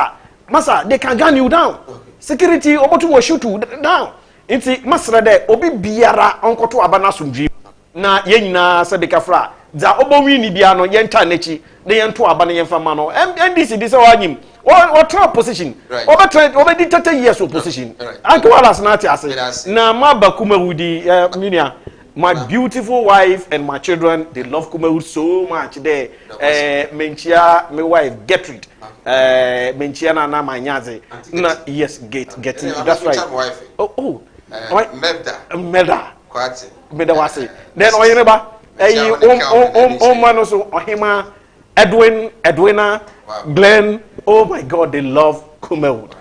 masa they can gun you down security obotu wo shoot you down nti masra de obi biara onkoto abana sumdwi na ye nyina se de kafra za obowi ni bia no ye nta nachi de ye nto abana ye mfa ma no NDC de se wanyim o top position obedi 30 years opposition Anka Wallace na ati ase na maba Kumawudi minia my beautiful wife and my children, they love Kumawudi so much. They, menchia, my wife, Gertrude. Menchia na my nyaze. Yes, getting. That's right. Oh. Melda. Melda wasi. Then Oheneba. Man also Ohima, Edwina, Glenn. Oh my God, they love Kumawudi.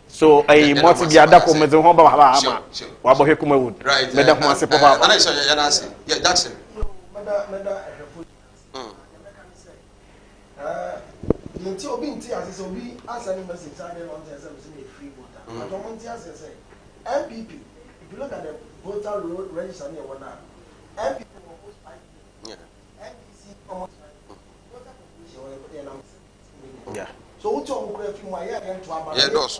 So moti bi ada ko mezo ho ba ama wa bo he kuma wood me da ho ase papa ana so ya na ase yeah Jackson nti obi nti ase obi asa ni message say dey on there say me free voter but o monti ase say MPP if you look at the voter roll register near one now MPP almost 5 million NDC almost 5 million voter population yeah so what you go if you want here to about yeah those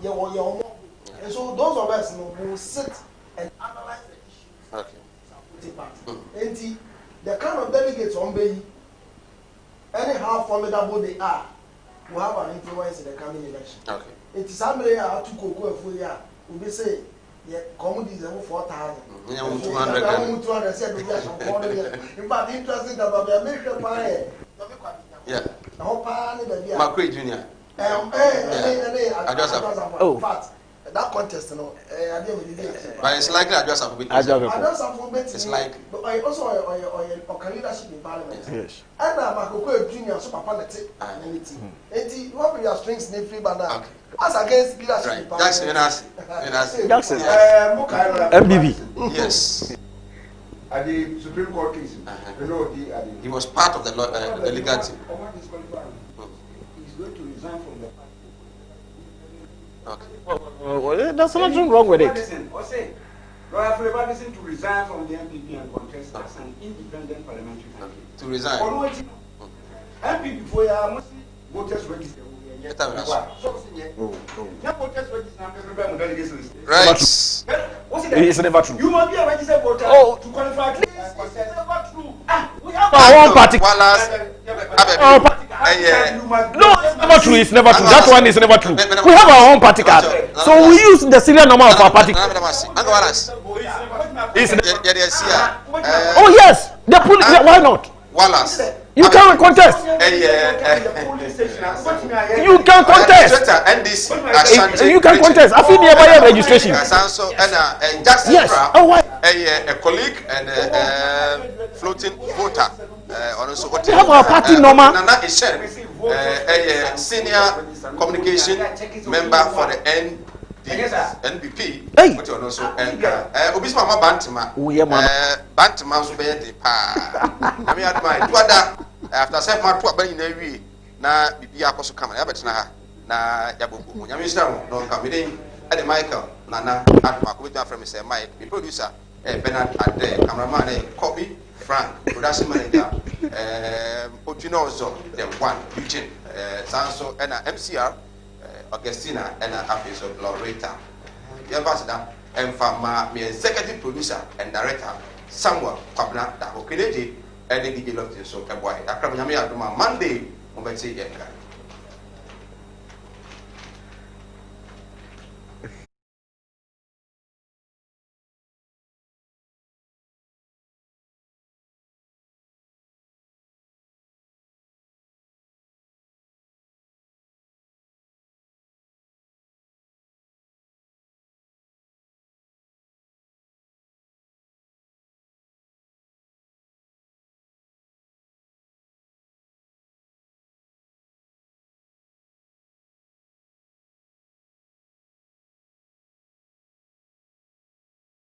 and so those of us will sit and analyze the issues. Okay. And the kind of delegates on Bay, anyhow formidable they are, will have an influence in the coming election. Okay. It is somebody to go for year. We say, yeah, commodities are 4,000. 200. Said we are some in fact, interesting about the American pie. Yeah. Macquarie Junior. Fact, that contest, I didn't. But it's likely I just have It's like also or leadership in parliament. Yes. And Macquarie Junior super politics and anything. And what be your strings in free banana? As against leadership in parliament. Jackson. MBB. Yes. At the Supreme Court case, he was part of the legal team. He's going to resign from the party. Okay. There's nothing wrong with it. Royal Favorism to resign from the MPP and contest as an independent parliamentary candidate. To resign. MPP for your mostly voters register. Right. It's never true. You must be a registered voter to qualify. It's never true. We have one party. No, it's never true. It's never true. That one is never true. We have our own party card, so we use the serial number of our party. Oh yes, the police. Why not? Wallace. You can contest. You can contest. You can contest. I feel nearby registration. Yes. Oh, why? A colleague and a floating voter. We have our party number. Nana Ishen, a senior communication member for the NBP. Hey. Obisma ma Bantima. Bantima so be the pa. I mean after self ma to abani na wi na bibia akoso kamera ya betina ha na yabobo nyame sha no nka me den ɛde Michael Nana Adma kɔbɛtuma frɛ me sɛ Mike me producer Bernard Ade cameraman Kobe Frank production manager Otino Ozo the one Eugene Sanso ɛna MCR Augustina ɛna afei so Loretta yɛmfa ɛmfa ma me executive producer and director Samuel Kwabena Dako Kennedy ɛne DJ Lofty so ɛboa yɛ akram nyame adoma Monday mobɛte yɛnka